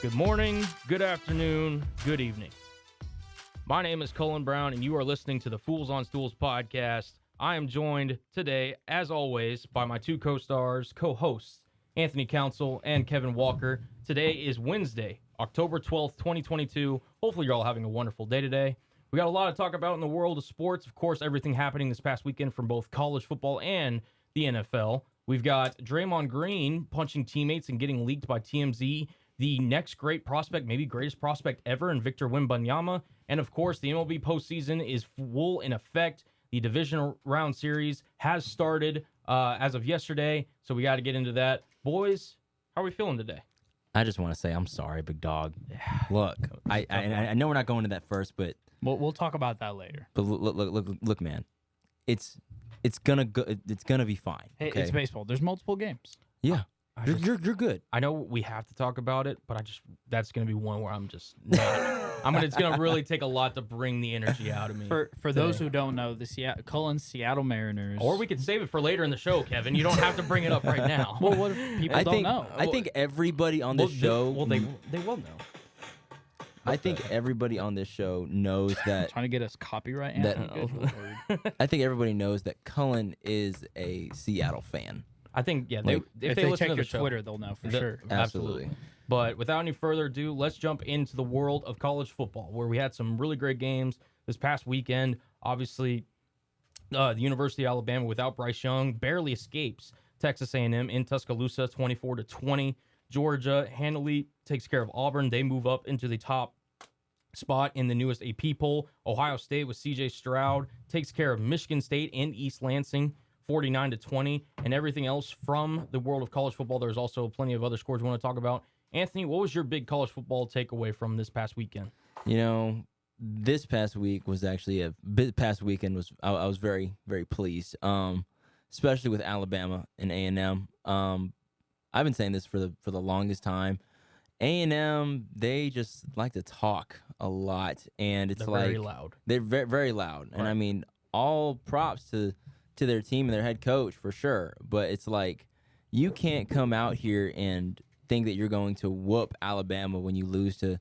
Good morning, good afternoon, good evening. My name is Cullen Brown, and you are listening to the Fools on Stools podcast. I am joined today, as always, by my two co-hosts, Anthony Council and Kevin Walker. Today is Wednesday, October 12th, 2022. Hopefully you're all having a wonderful day today. We got a lot to talk about in the world of sports. Of course, everything happening this past weekend from both college football and the NFL. We've got Draymond Green punching teammates and getting leaked by TMZ. The next great prospect, maybe greatest prospect ever, in Victor Wembanyama. And, of course, the MLB postseason is full in effect. The divisional round series has started as of yesterday, so we got to get into that. Boys, how are we feeling today? I just want to say I'm sorry, big dog. Look, I know we're not going to that first, but we'll talk about that later. But look, man, it's gonna be fine. Hey, okay? It's baseball. There's multiple games. Yeah. You're good. I know we have to talk about it, but that's going to be one where I'm just not. It's going to really take a lot to bring the energy out of me. For those who don't know, the Cullen's Seattle Mariners. Or we could save it for later in the show, Kevin. You don't have to bring it up right now. Well, what if people don't know? I think everybody on this show. They will know. I think everybody on this show knows that. Trying to get us copyright. I think everybody knows that Cullen is a Seattle fan. I think, yeah, if they listen check to your the show, Twitter, they'll know for sure. Absolutely. But without any further ado, let's jump into the world of college football, where we had some really great games this past weekend. Obviously, the University of Alabama, without Bryce Young, barely escapes Texas A&M in Tuscaloosa, 24-20. Georgia handily takes care of Auburn. They move up into the top spot in the newest AP poll. Ohio State with C.J. Stroud takes care of Michigan State and East Lansing, 49-20, and everything else from the world of college football. There's also plenty of other scores we want to talk about. Anthony, what was your big college football takeaway from this past weekend? You know, this past week was actually weekend was I was very, very pleased, especially with Alabama and A&M. I've been saying this for the longest time. A&M, they just like to talk a lot, and they're very loud. They're very, very loud, right. And I mean, all props to their team and their head coach for sure. But it's like, you can't come out here and think that you're going to whoop Alabama when you lose to,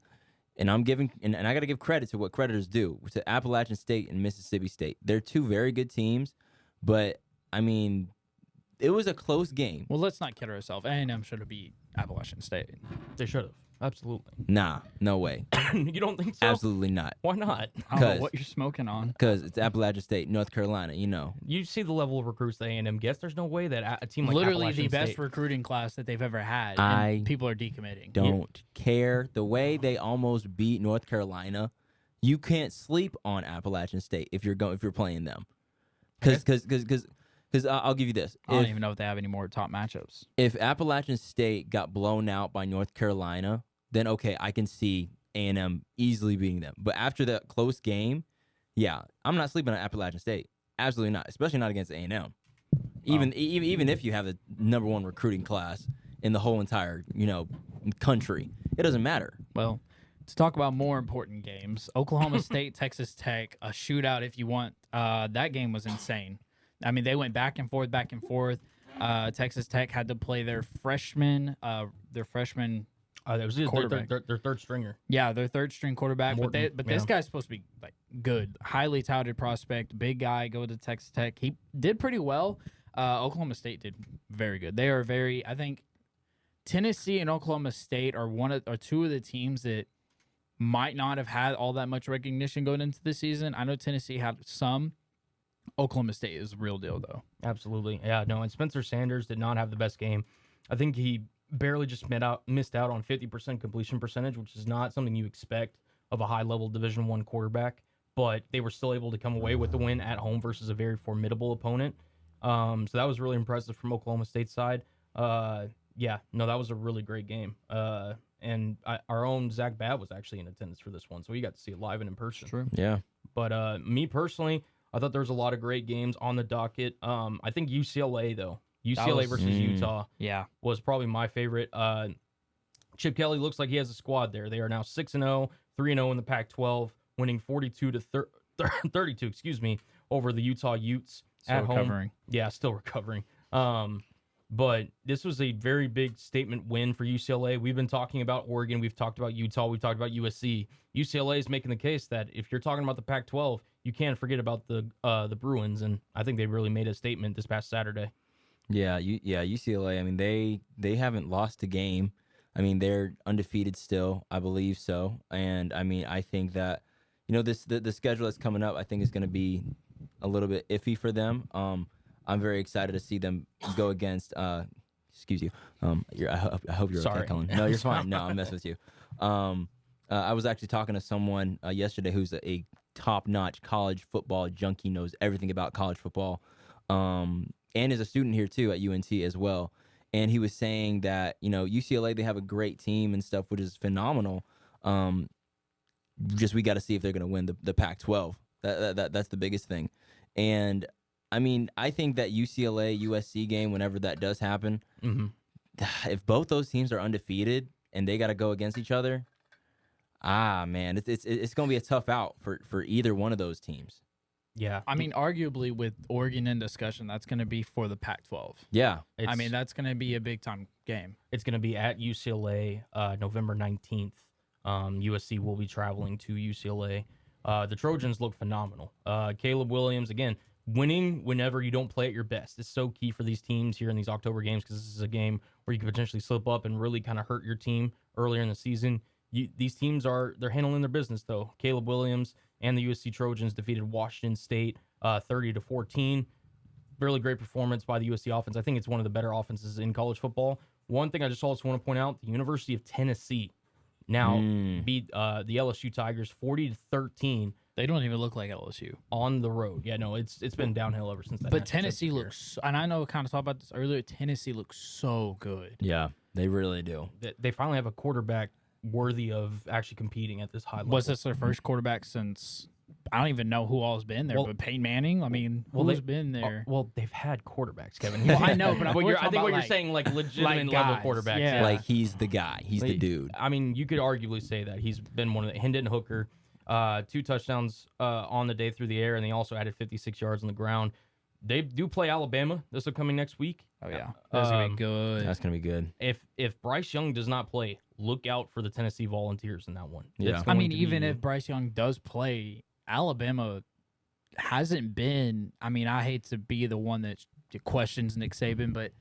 and I'm giving, and I got to give credit to what creditors do, to Appalachian State and Mississippi State. They're two very good teams, but I mean, it was a close game. Well, let's not kid ourselves. A&M should have beat Appalachian State. They should have. Absolutely. Nah, no way. You don't think so? Absolutely not. Why not? I don't know what you're smoking on. Because it's Appalachian State, North Carolina, you know. You see the level of recruits that A&M gets. There's no way that a team like literally Appalachian the best State, recruiting class that they've ever had. And people are decommitting. Don't care. The way they almost beat North Carolina, you can't sleep on Appalachian State if you're playing them. Because I'll give you this. I don't even know if they have any more top matchups. If Appalachian State got blown out by North Carolina, then okay, I can see A&M easily beating them. But after that close game, yeah, I'm not sleeping on Appalachian State. Absolutely not, especially not against A&M. Even if you have the number one recruiting class in the whole entire, country, it doesn't matter. Well, to talk about more important games, Oklahoma State, Texas Tech, a shootout if you want. That game was insane. I mean, they went back and forth. Texas Tech had to play their freshman. That was their third stringer. Yeah, their third string quarterback. Morton, but this guy's supposed to be like good, highly touted prospect, big guy. Go to Texas Tech. He did pretty well. Oklahoma State did very good. They are very. I think Tennessee and Oklahoma State are two of the teams that might not have had all that much recognition going into the season. I know Tennessee had some. Oklahoma State is the real deal, though. Absolutely. Yeah, no, and Spencer Sanders did not have the best game. I think he barely just missed out on 50% completion percentage, which is not something you expect of a high-level Division I quarterback, but they were still able to come away with the win at home versus a very formidable opponent. So that was really impressive from Oklahoma State's side. That was a really great game. And our own Zach Babb was actually in attendance for this one, so we got to see it live and in person. True. Yeah. But me personally, I thought there was a lot of great games on the docket. I think UCLA, though. UCLA versus Utah was probably my favorite. Chip Kelly looks like he has a squad there. They are now 6-0, 3-0 in the Pac-12, winning 42-32, over the Utah Utes at home. Recovering. Yeah, still recovering. But this was a very big statement win for UCLA. We've been talking about Oregon. We've talked about Utah. We've talked about USC. UCLA is making the case that if you're talking about the Pac-12, you can't forget about the Bruins, and I think they really made a statement this past Saturday. Yeah, UCLA. I mean, they haven't lost a game. I mean, they're undefeated still, I believe so. And I mean, I think that the schedule that's coming up, I think is going to be a little bit iffy for them. I'm very excited to see them go against. Excuse you. I hope you're Sorry. okay, Cullen. No, you're fine. No, I'm messing with you. I was actually talking to someone yesterday who's a top-notch college football junkie, knows everything about college football, and is a student here too at UNT as well. And he was saying that UCLA, they have a great team and stuff, which is phenomenal. Just we got to see if they're going to win the Pac-12. That's the biggest thing. And I mean, I think that UCLA USC game, whenever that does happen, if both those teams are undefeated and they got to go against each other, man, it's going to be a tough out for either one of those teams. Yeah. I mean, arguably with Oregon in discussion, that's going to be for the Pac-12. Yeah. I mean, that's going to be a big-time game. It's going to be at UCLA November 19th. USC will be traveling to UCLA. The Trojans look phenomenal. Caleb Williams, again, winning whenever you don't play at your best is so key for these teams here in these October games, because this is a game where you could potentially slip up and really kind of hurt your team earlier in the season. These teams they're handling their business, though. Caleb Williams and the USC Trojans defeated Washington State 30-14. Really great performance by the USC offense. I think it's one of the better offenses in college football. One thing I just also want to point out, the University of Tennessee now beat the LSU Tigers 40-13. They don't even look like LSU on the road. Yeah, no, it's been downhill ever since that. But Tennessee looks, and I know we kind of talked about this earlier, Tennessee looks so good. Yeah, they really do. They finally have a quarterback worthy of actually competing at this high level. Was this their first quarterback since, I don't even know who all has been there, but Peyton Manning? I mean, who's been there? Well, they've had quarterbacks, Kevin. Well, I know, but I think what you're saying, like legitimate level quarterbacks. Yeah. Like he's the guy. He's the dude. I mean, you could arguably say that he's been one of the Hendon Hooker, 2 touchdowns on the day through the air, and they also added 56 yards on the ground. They do play Alabama this upcoming next week. Oh yeah, that's gonna be good. That's gonna be good. If Bryce Young does not play, look out for the Tennessee Volunteers in that one. Yeah, I mean, even if Bryce Young does play, Alabama hasn't been. I mean, I hate to be the one that questions Nick Saban, but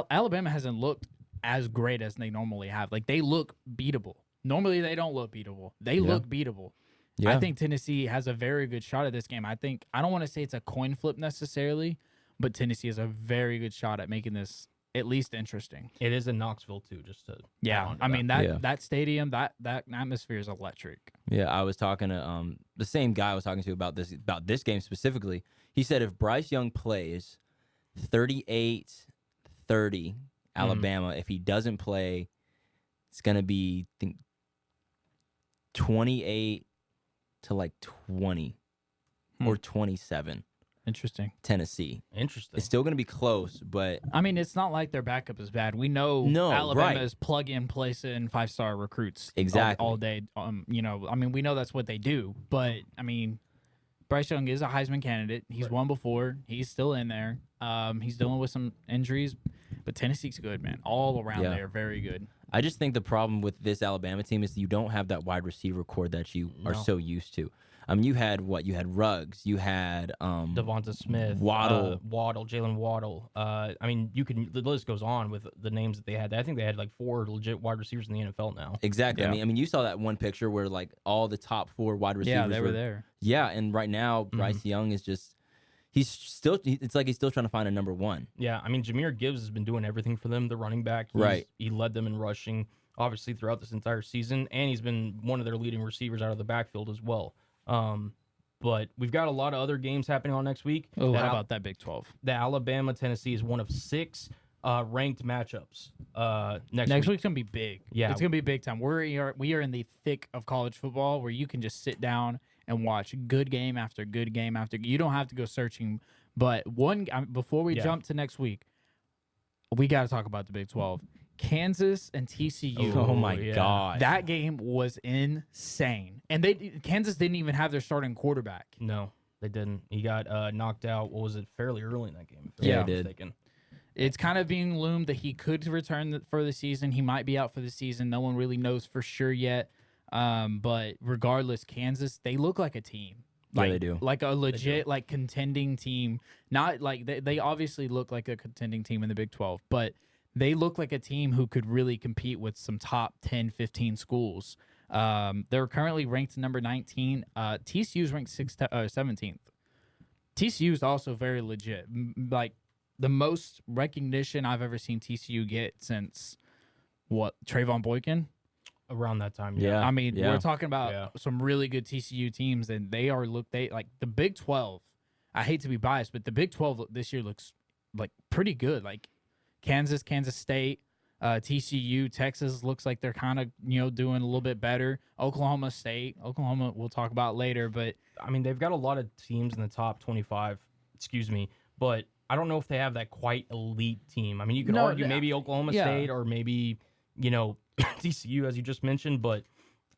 Alabama hasn't looked as great as they normally have. Like, they look beatable. Normally, they don't look beatable. They look beatable. Yeah. I think Tennessee has a very good shot at this game. I don't want to say it's a coin flip necessarily, but Tennessee has a very good shot at making this at least interesting. It is in Knoxville too, just to I mean that stadium, that atmosphere is electric. Yeah, I was talking to the same guy I was talking to about this game specifically. He said if Bryce Young plays 38-30 Alabama, if he doesn't play, it's gonna be, I think, 28 to like 20 or 27. Interesting. Tennessee. Interesting. It's still going to be close, but I mean, it's not like their backup is bad. We know Alabama is plug in, place in 5-star recruits all day. I mean, we know that's what they do. But I mean, Bryce Young is a Heisman candidate. He's won before. He's still in there. He's dealing with some injuries, but Tennessee's good, man. All around they are very good. I just think the problem with this Alabama team is you don't have that wide receiver core that you are so used to. You had Ruggs, you had Devonta Smith, Waddle, Jalen Waddle. I mean, the list goes on with the names that they had. I think they had like 4 legit wide receivers in the NFL now. Exactly. Yeah. I mean, you saw that one picture where like all the top 4 wide receivers. Yeah, they were there. Yeah, and right now Bryce Young is just. It's like he's still trying to find a number 1. Yeah, I mean, Jahmyr Gibbs has been doing everything for them, the running back. He led them in rushing, obviously, throughout this entire season, and he's been one of their leading receivers out of the backfield as well. But we've got a lot of other games happening on next week. Oh, how about that Big 12? The Alabama-Tennessee is one of 6 ranked matchups next week's going to be big. Yeah. It's going to be big time. We are in the thick of college football where you can just sit down and watch good game after good game after. You don't have to go searching. But before we jump to next week, we got to talk about the Big 12. Kansas and TCU. Oh my God. That game was insane. And Kansas didn't even have their starting quarterback. No, they didn't. He got knocked out, what was it, fairly early in that game. Yeah, he did. It's kind of being loomed that he could return for the season. He might be out for the season. No one really knows for sure yet. But regardless, Kansas, they look like a team. Yeah, they do. Like a legit, like contending team. Not like they obviously look like a contending team in the Big 12, but they look like a team who could really compete with some top 10, 15 schools. They're currently ranked number 19. TCU's ranked 17th. TCU's also very legit. Like the most recognition I've ever seen TCU get since Trayvon Boykin. Around that time, Yeah. I mean, we're talking about Yeah. some really good TCU teams, and they like the Big 12. I hate to be biased, but the Big 12 this year looks like pretty good. Like Kansas State, TCU, Texas looks like they're kind of doing a little bit better. Oklahoma State, we'll talk about later, but I mean, they've got a lot of teams in the top 25. Excuse me, but I don't know if they have that quite elite team. I mean, you could argue maybe Oklahoma State or maybe TCU, as you just mentioned, but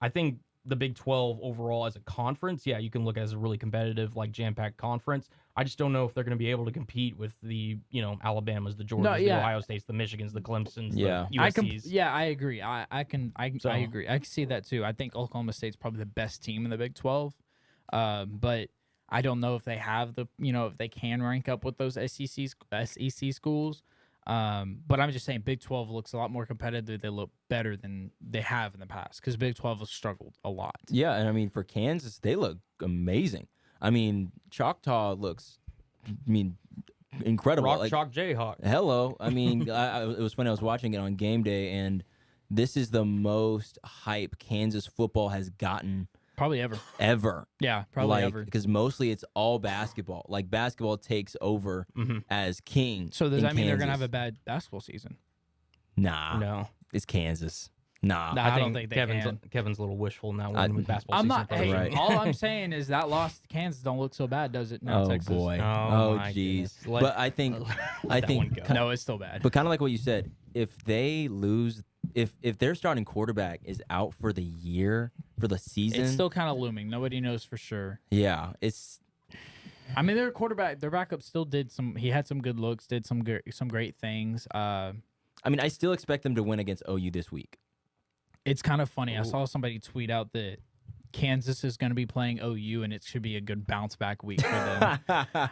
I think the Big 12 overall as a conference, yeah, you can look at it as a really competitive, like jam-packed conference. I just don't know if they're going to be able to compete with the, Alabamas, the Georgias, the Ohio States, the Michigans, the Clemsons, the USCs. I agree. I agree. I can see that too. I think Oklahoma State's probably the best team in the Big 12, but I don't know if they have if they can rank up with those SEC schools. But I'm just saying Big 12 looks a lot more competitive. They look better than they have in the past because Big 12 has struggled a lot. Yeah, and I mean, for Kansas, they look amazing. I mean, Choctaw looks, incredible. Rock Chalk Jayhawk. Hello. I mean, it was funny. I was watching it on game day, and this is the most hype Kansas football has gotten. Probably ever. Ever. Yeah, probably ever. Because mostly it's all basketball. Like, basketball takes over as king. So does that mean they're going to have a bad basketball season? Nah. No. It's Kansas. Nah. I don't think they Kevin's a little wishful in that one with basketball I'm season. not. Hey, Right. all I'm saying is that loss to Kansas don't look so bad, does it? No, Oh, Texas. boy. Oh, jeez. my But I think, that one go. No, it's still bad. but kind of like what you said, if they lose, if their starting quarterback is out for the year, for the season, It's still kind of looming. Nobody knows for sure. yeah, it's I mean, their backup still did some. He had some good looks, did some great things. I mean, I still expect them to win against OU this week. It's kind of funny. I saw somebody tweet out that Kansas is going to be playing OU, and it should be a good bounce back week for them.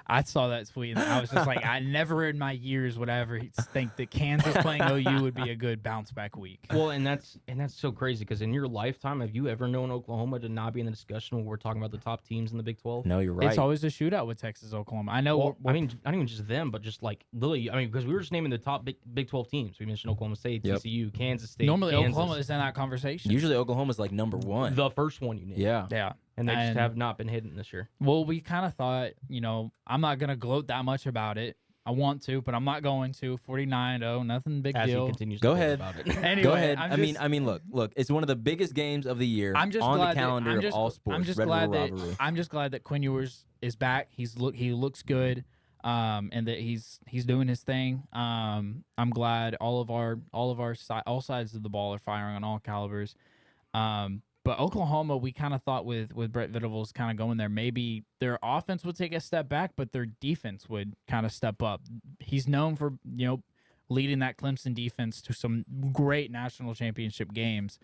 I saw that tweet, and I was just like, I never in my years would I ever think that Kansas playing OU would be a good bounce back week. Well, and that's so crazy because in your lifetime, have you ever known Oklahoma to not be in the discussion when we're talking about the top teams in the Big 12? No, you're right. It's always a shootout with Texas, Oklahoma. I know. Well, I mean, not even just them, but just like literally, I mean, because we were just naming the top Big 12 teams. We mentioned Oklahoma State, Yep. TCU, Kansas State. Normally, Kansas. Oklahoma is in that conversation. Usually Oklahoma's like number one. The first one you named. Yeah. Yeah. And they just have not been hitting this year. Well, we kind of thought, I'm not going to gloat that much about it. I want to, but I'm not going to. 49-0, nothing big As deal. he continues Go to ahead. about it. Anyway, Go ahead. I'm Look. It's one of the biggest games of the year I'm just on glad the calendar that, of all sports. I'm just Red glad River that rivalry. I'm just glad that Quinn Ewers is back. He looks good, and that he's doing his thing. I'm glad all sides of the ball are firing on all calibers. But Oklahoma, we kind of thought with Brett Venables kind of going there, maybe their offense would take a step back, but their defense would kind of step up. He's known for, leading that Clemson defense to some great national championship games.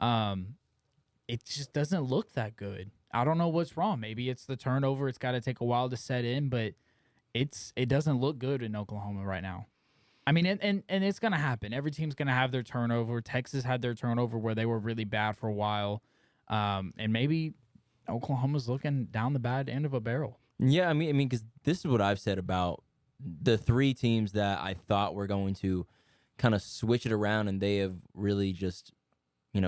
It just doesn't look that good. I don't know what's wrong. Maybe it's the turnover. It's got to take a while to set in, but it doesn't look good in Oklahoma right now. I mean, and it's going to happen. Every team's going to have their turnover. Texas had their turnover where they were really bad for a while. And maybe Oklahoma's looking down the bad end of a barrel. Yeah, I mean, because this is what I've said about the three teams that I thought were going to kind of switch it around, and they have really just,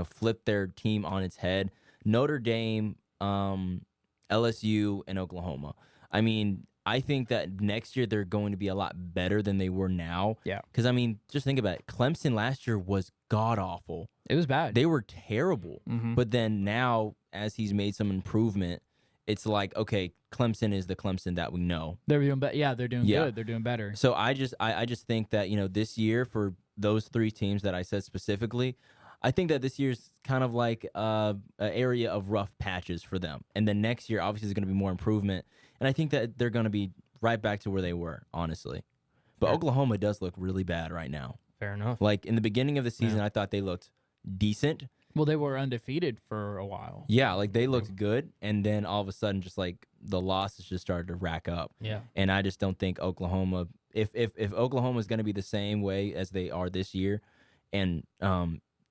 flipped their team on its head. Notre Dame, LSU, and Oklahoma. I mean, I think that next year they're going to be a lot better than they were now. Yeah. Because, I mean, just think about it. Clemson last year was god-awful. It was bad. They were terrible. Mhm. But then now, as he's made some improvement, it's like, okay, Clemson is the Clemson that we know. They're doing better. Yeah, they're doing Yeah. good. They're doing better. So I just think that, this year for those three teams that I said specifically, I think that this year's kind of like an area of rough patches for them. And then next year, obviously, is going to be more improvement. And I think that they're going to be right back to where they were, honestly. But Fair. Oklahoma does look really bad right now. Fair enough. Like in the beginning of the season, I thought they looked decent. Well, they were undefeated for a while. Yeah, like they looked good, and then all of a sudden, just like the losses just started to rack up. Yeah. And I just don't think Oklahoma, if Oklahoma is going to be the same way as they are this year, and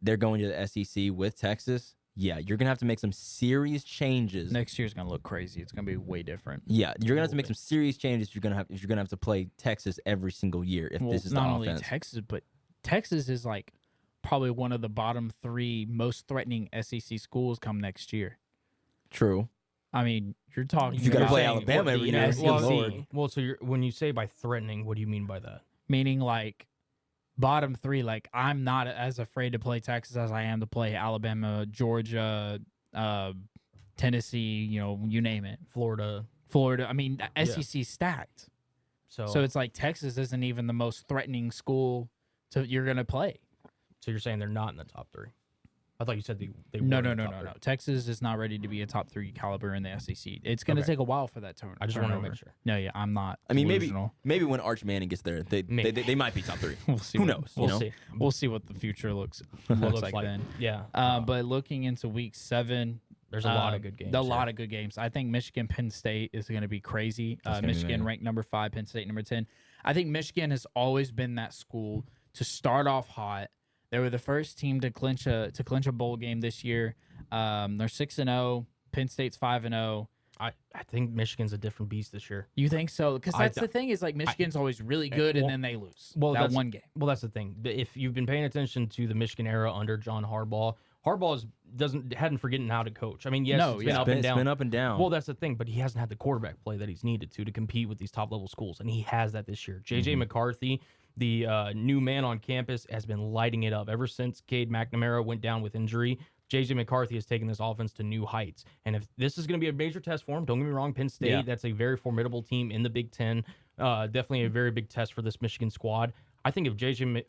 they're going to the SEC with Texas, yeah, you're gonna have to make some serious changes. Next year's gonna look crazy. It's gonna be way different. Yeah, you're gonna have to make some serious changes. If you're gonna have to play Texas every single year. If this is not the only offense. Texas, but Texas is like probably one of the bottom 3 most threatening SEC schools come next year. True. I mean, you're talking. You gotta about play Alabama every year. SEC, Good Lord. Well, so when you say by threatening, what do you mean by that? meaning like bottom 3. Like I'm not as afraid to play Texas as I am to play Alabama, Georgia, Tennessee. You know, you name it. Florida. I mean, SEC stacked. So it's like Texas isn't even the most threatening school you're gonna play. So you're saying they're not in the top 3? I thought you said they No. were in the top 3. Texas is not ready to be a top 3 caliber in the SEC. It's going to Okay. take a while for that turn. I just want to make sure. No, yeah, I'm not. I mean, delusional. maybe when Arch Manning gets there, they might be top 3. We'll see. Who what- knows? We'll you know? see. We'll see what the future looks Looks like then. Yeah. But looking into week 7, there's a lot of good games. A lot of good games. I think Michigan, Penn State is going to be crazy. That's gonna be Michigan amazing. ranked number 5, Penn State number 10. I think Michigan has always been that school to start off hot. They were the first team to clinch a bowl game this year. They're 6-0. Penn State's 5-0. I think Michigan's a different beast this year. You think so? Because that's the thing is like Michigan's always really good and then they lose. Well, that that's- one game. Well, that's the thing. If you've been paying attention to the Michigan era under John Harbaugh, Harbaugh hadn't forgotten how to coach. I mean, yes, No, it's been yeah. up and It's down. been up and down. Well, that's the thing, but he hasn't had the quarterback play that he's needed to compete with these top level schools, and he has that this year. JJ McCarthy, the new man on campus, has been lighting it up ever since Cade McNamara went down with injury. JJ McCarthy has taken this offense to new heights, and if this is going to be a major test for him, don't get me wrong, Penn State, that's a very formidable team in the Big Ten, definitely a very big test for this Michigan squad. I think if JJ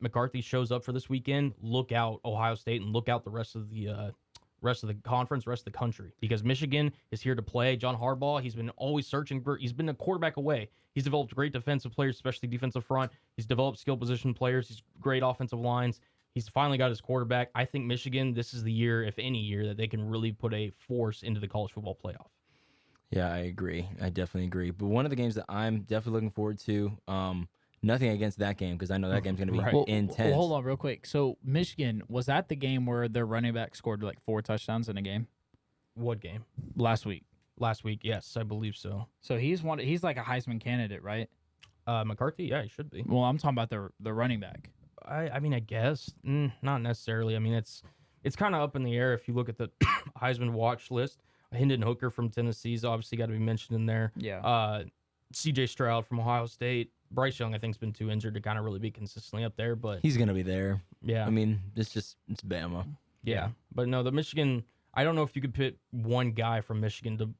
McCarthy shows up for this weekend, look out Ohio State and look out the rest of the conference, rest of the country, because Michigan is here to play. John Harbaugh, he's been always searching for. He's been a quarterback away. He's developed great defensive players, especially defensive front. He's developed skill position players. He's great offensive lines. He's finally got his quarterback. I think Michigan, this is the year, if any year, that they can really put a force into the college football playoff. Yeah, I agree. I definitely agree. But one of the games that I'm definitely looking forward to, nothing against that game because I know that game's going to be intense. Well, hold on real quick. So Michigan, was that the game where their running back scored like 4 touchdowns in a game What game? last week? Last week, yes, I believe so. So he's like a Heisman candidate, right? McCarthy, yeah, he should be. Well, I'm talking about the running back. I mean, I guess not necessarily. I mean, it's kind of up in the air if you look at the Heisman watch list. Hendon Hooker from Tennessee's obviously got to be mentioned in there. Yeah. C.J. Stroud from Ohio State. Bryce Young, I think, has been too injured to kind of really be consistently up there. But He's going to be there. yeah, I mean, it's Bama. yeah. But no, the Michigan. I don't know if you could put one guy from Michigan to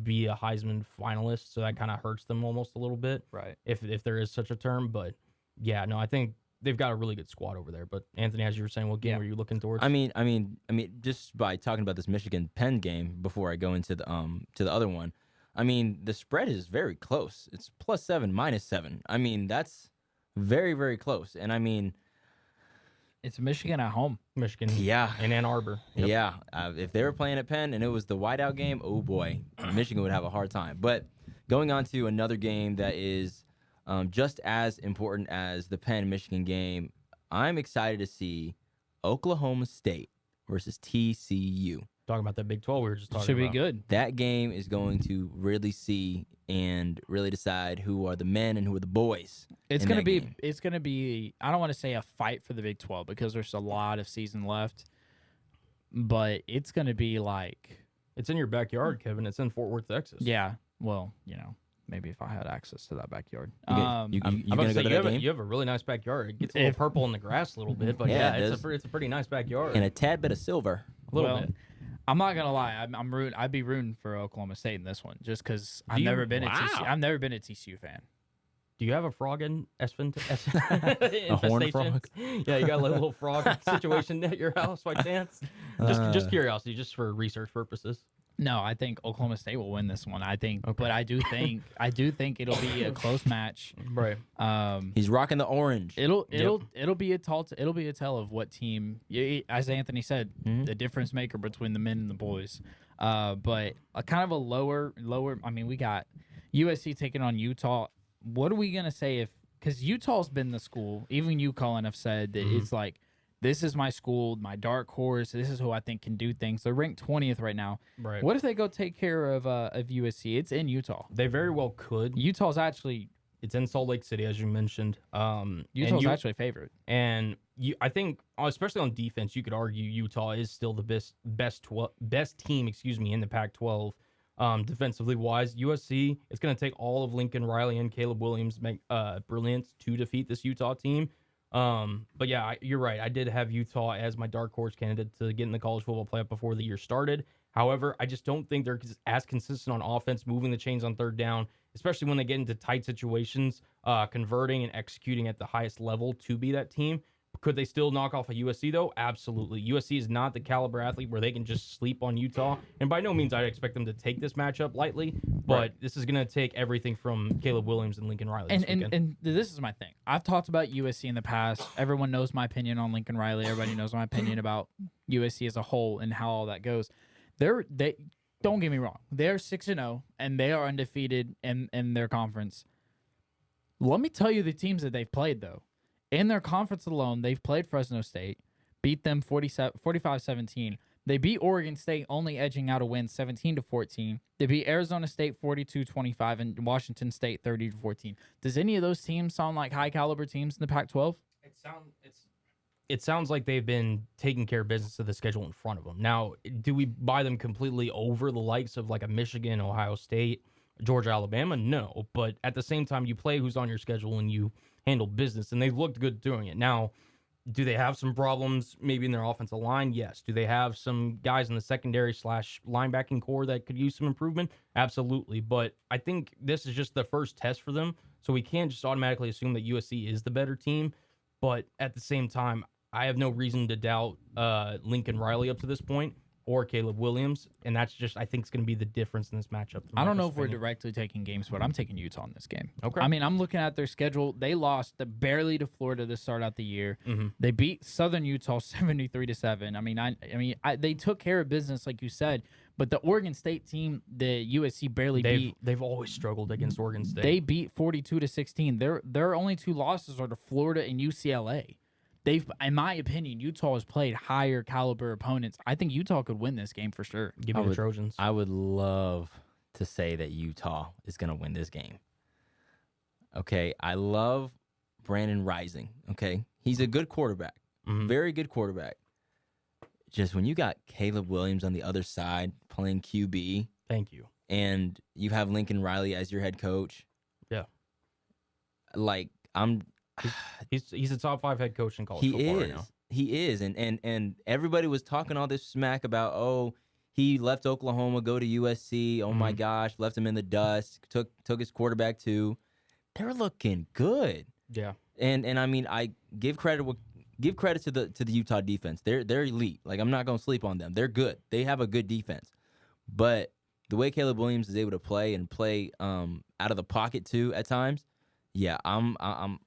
be a Heisman finalist, so that kind of hurts them almost a little bit, Right. if there is such a term. But yeah, no, I think they've got a really good squad over there. But Anthony, as you were saying, what game were you looking towards? I mean, just by talking about this Michigan Penn game before I go into the other one, I mean, the spread is very close. It's +7, -7. I mean, that's very, very close. And I mean, It's Michigan at home. Michigan, yeah, in Ann Arbor. Yep. yeah. If they were playing at Penn and it was the whiteout game, oh boy, Michigan would have a hard time. But going on to another game that is just as important as the Penn-Michigan game, I'm excited to see Oklahoma State versus TCU. Talking about that Big 12 we were just talking Should be about. good. That game is going to really see and really decide who are the men and who are the boys. It's in gonna that be. game. It's gonna be. I don't want to say a fight for the Big 12 because there's a lot of season left, but it's gonna be like. It's in your backyard, Kevin. It's in Fort Worth, Texas. Yeah. Well, maybe if I had access to that backyard. You I'm gonna about go to say, to you that have, game? you have a really nice backyard. It gets a little purple in the grass a little bit, but Yeah, yeah, it it's does. a pretty nice backyard. And a tad bit of silver. a little Well, bit. I'm not gonna lie. I'm rooting. I'd be rooting for Oklahoma State in this one, just because I've you? never been a Wow. TCU. I've never been a TCU fan. Do you have a frog in A horned frog? Yeah, you got a little frog situation at your house by chance? Just curiosity, just for research purposes. No, I think Oklahoma State will win this one. Okay. But I do think it'll be a close match. Right. He's rocking the orange. It'll be a tell of what team. As Anthony said, the difference maker between the men and the boys. But a kind of a lower. I mean, we got USC taking on Utah. What are we gonna say because Utah's been the school? Even you, Cullen, have said that it's like, this is my school, my dark horse. This is who I think can do things. They're ranked 20th right now. Right. What if they go take care of USC? It's in Utah. They very well could. Utah's actually. It's in Salt Lake City, as you mentioned. Utah's actually a favorite. And I think, especially on defense, you could argue Utah is still the best team, in the Pac-12 defensively wise. USC, it's going to take all of Lincoln Riley and Caleb Williams' brilliance to defeat this Utah team. But yeah, you're right. I did have Utah as my dark horse candidate to get in the college football playoff before the year started. However, I just don't think they're as consistent on offense, moving the chains on third down, especially when they get into tight situations, converting and executing at the highest level to be that team. Could they still knock off a USC, though? Absolutely. USC is not the caliber athlete where they can just sleep on Utah. And by no means I'd expect them to take this matchup lightly, but this is going to take everything from Caleb Williams and Lincoln Riley this weekend. And this is my thing. I've talked about USC in the past. Everyone knows my opinion on Lincoln Riley. Everybody knows my opinion about USC as a whole and how all that goes. They don't get me wrong. They're 6-0, and they are undefeated in their conference. Let me tell you the teams that they've played, though. In their conference alone, they've played Fresno State, beat them 45-17. They beat Oregon State, only edging out a win 17-14. They beat Arizona State 42-25 and Washington State 30-14. Does any of those teams sound like high-caliber teams in the Pac-12? It sounds like they've been taking care of business of the schedule in front of them. Now, do we buy them completely over the likes of like a Michigan, Ohio State, Georgia, Alabama? No. But at the same time, you play who's on your schedule and you handle business, and they've looked good doing it. Now, do they have some problems maybe in their offensive line? Yes. Do they have some guys in the secondary / linebacking core that could use some improvement? Absolutely. But I think this is just the first test for them, so we can't just automatically assume that USC is the better team. But at the same time, I have no reason to doubt Lincoln Riley up to this point or Caleb Williams, and that's just, I think, it's going to be the difference in this matchup. I don't know if we're directly taking games, but I'm taking Utah in this game. Okay. I mean, I'm looking at their schedule. They lost barely to Florida to start out the year. Mm-hmm. They beat Southern Utah 73-7. I mean, they took care of business, like you said. But the Oregon State team, the USC barely beat. They've always struggled against Oregon State. They beat 42-16. Their only two losses are to Florida and UCLA. In my opinion, Utah has played higher caliber opponents. I think Utah could win this game for sure. Give me the Trojans. I would love to say that Utah is going to win this game. Okay, I love Brandon Rising. Okay, he's a good quarterback, very good quarterback. Just when you got Caleb Williams on the other side playing QB, thank you, and you have Lincoln Riley as your head coach. Yeah, like He's a top 5 head coach in college football right now. He is, and everybody was talking all this smack about, oh, he left Oklahoma, go to USC. Oh my gosh, left him in the dust. Took his quarterback too. They're looking good. Yeah, and I mean, I give credit to the Utah defense. They're elite. Like, I'm not gonna sleep on them. They're good. They have a good defense, but the way Caleb Williams is able to play out of the pocket too at times. Yeah, I'm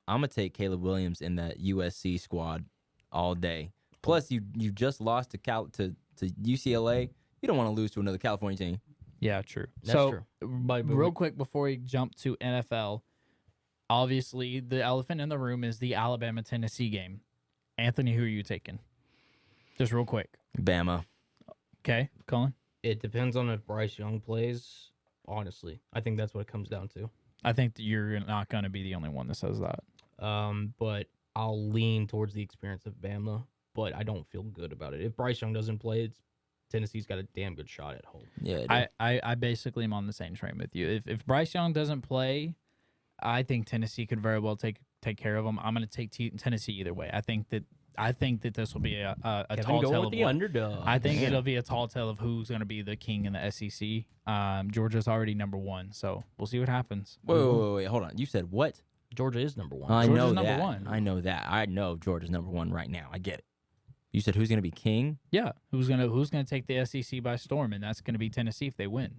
gonna take Caleb Williams in that USC squad all day. Plus, you just lost to UCLA. You don't want to lose to another California team. Yeah, true. That's true. Real quick before we jump to NFL, obviously the elephant in the room is the Alabama-Tennessee game. Anthony, who are you taking? Just real quick. Bama. Okay, Cullen? It depends on if Bryce Young plays, honestly. I think that's what it comes down to. I think that you're not going to be the only one that says that. But I'll lean towards the experience of Bama, but I don't feel good about it. If Bryce Young doesn't play, Tennessee's got a damn good shot at home. Yeah, I basically am on the same train with you. If Bryce Young doesn't play, I think Tennessee could very well take care of him. I'm going to take Tennessee either way. I think that this will be a tall tale of the underdog. I think it'll be a tall tale of who's going to be the king in the SEC. Georgia's already number 1, so we'll see what happens. Wait, hold on. You said what? Georgia is number 1. I know Georgia's that. number 1. I know that. I know Georgia's number 1 right now. I get it. You said who's going to be king? Yeah, who's gonna take the SEC by storm, and that's gonna be Tennessee if they win.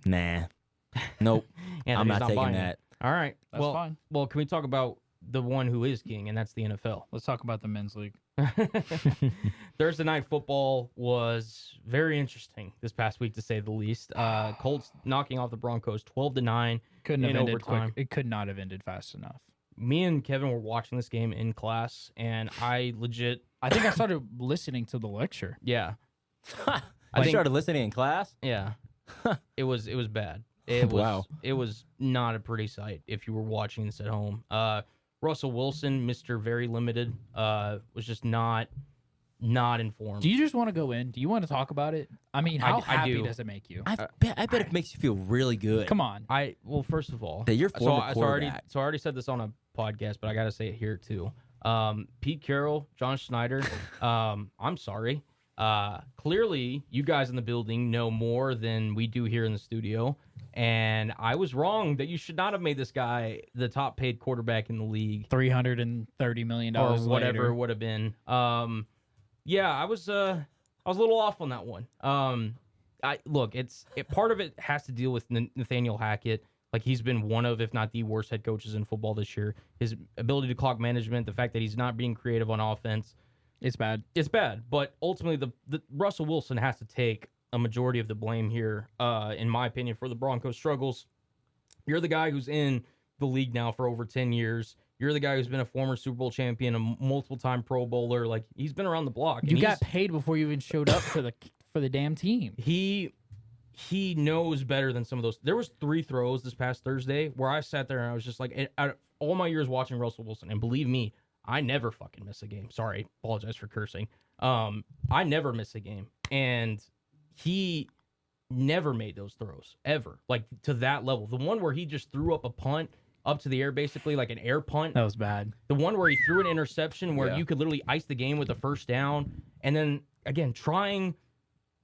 Nah. Nope. I'm Anthony's not taking buying it. that. All right. That's fine. Well, can we talk about the one who is king, and that's the NFL? Let's talk about the men's league. Thursday night football was very interesting this past week, to say the least. Colts knocking off the Broncos 12-9 Couldn't have in ended overtime. quick. It could not have ended fast enough. Me and Kevin were watching this game in class, and I think I started listening to the lecture. yeah, I started listening in class. yeah, it was bad. It was, Wow. It was not a pretty sight if you were watching this at home. Russell Wilson, Mr. Very Limited, was just not informed. Do you just want to go in? Do you want to talk about it? I mean, how I happy do. does it make you? I bet it makes you feel really good. Come on. Well, first of all, That you're former quarterback. I already said this on a podcast, but I got to say it here too. Pete Carroll, John Schneider, I'm sorry. Clearly, you guys in the building know more than we do here in the studio, and I was wrong that you should not have made this guy the top paid quarterback in the league. $330 million Or whatever later. it would have been. Yeah, I was a little off on that one. Part of it has to deal with Nathaniel Hackett. Like, he's been one of, if not the worst head coaches in football this year. His ability to clock management, the fact that he's not being creative on offense, It's bad. it's bad. But ultimately, the Russell Wilson has to take a majority of the blame here, in my opinion, for the Broncos' struggles. You're the guy who's in the league now for over 10 years. You're the guy who's been a former Super Bowl champion, a multiple-time Pro Bowler. Like, he's been around the block. You got paid before you even showed up for the damn team. He knows better than some of those. There was 3 throws this past Thursday where I sat there and I was just like, out of all my years watching Russell Wilson, and believe me, I never fucking miss a game. Sorry, apologize for cursing. I never miss a game, and he never made those throws ever, like to that level. The one where he just threw up a punt up to the air, basically like an air punt. That was bad. The one where he threw an interception where Yeah. you could literally ice the game with a first down, and then again trying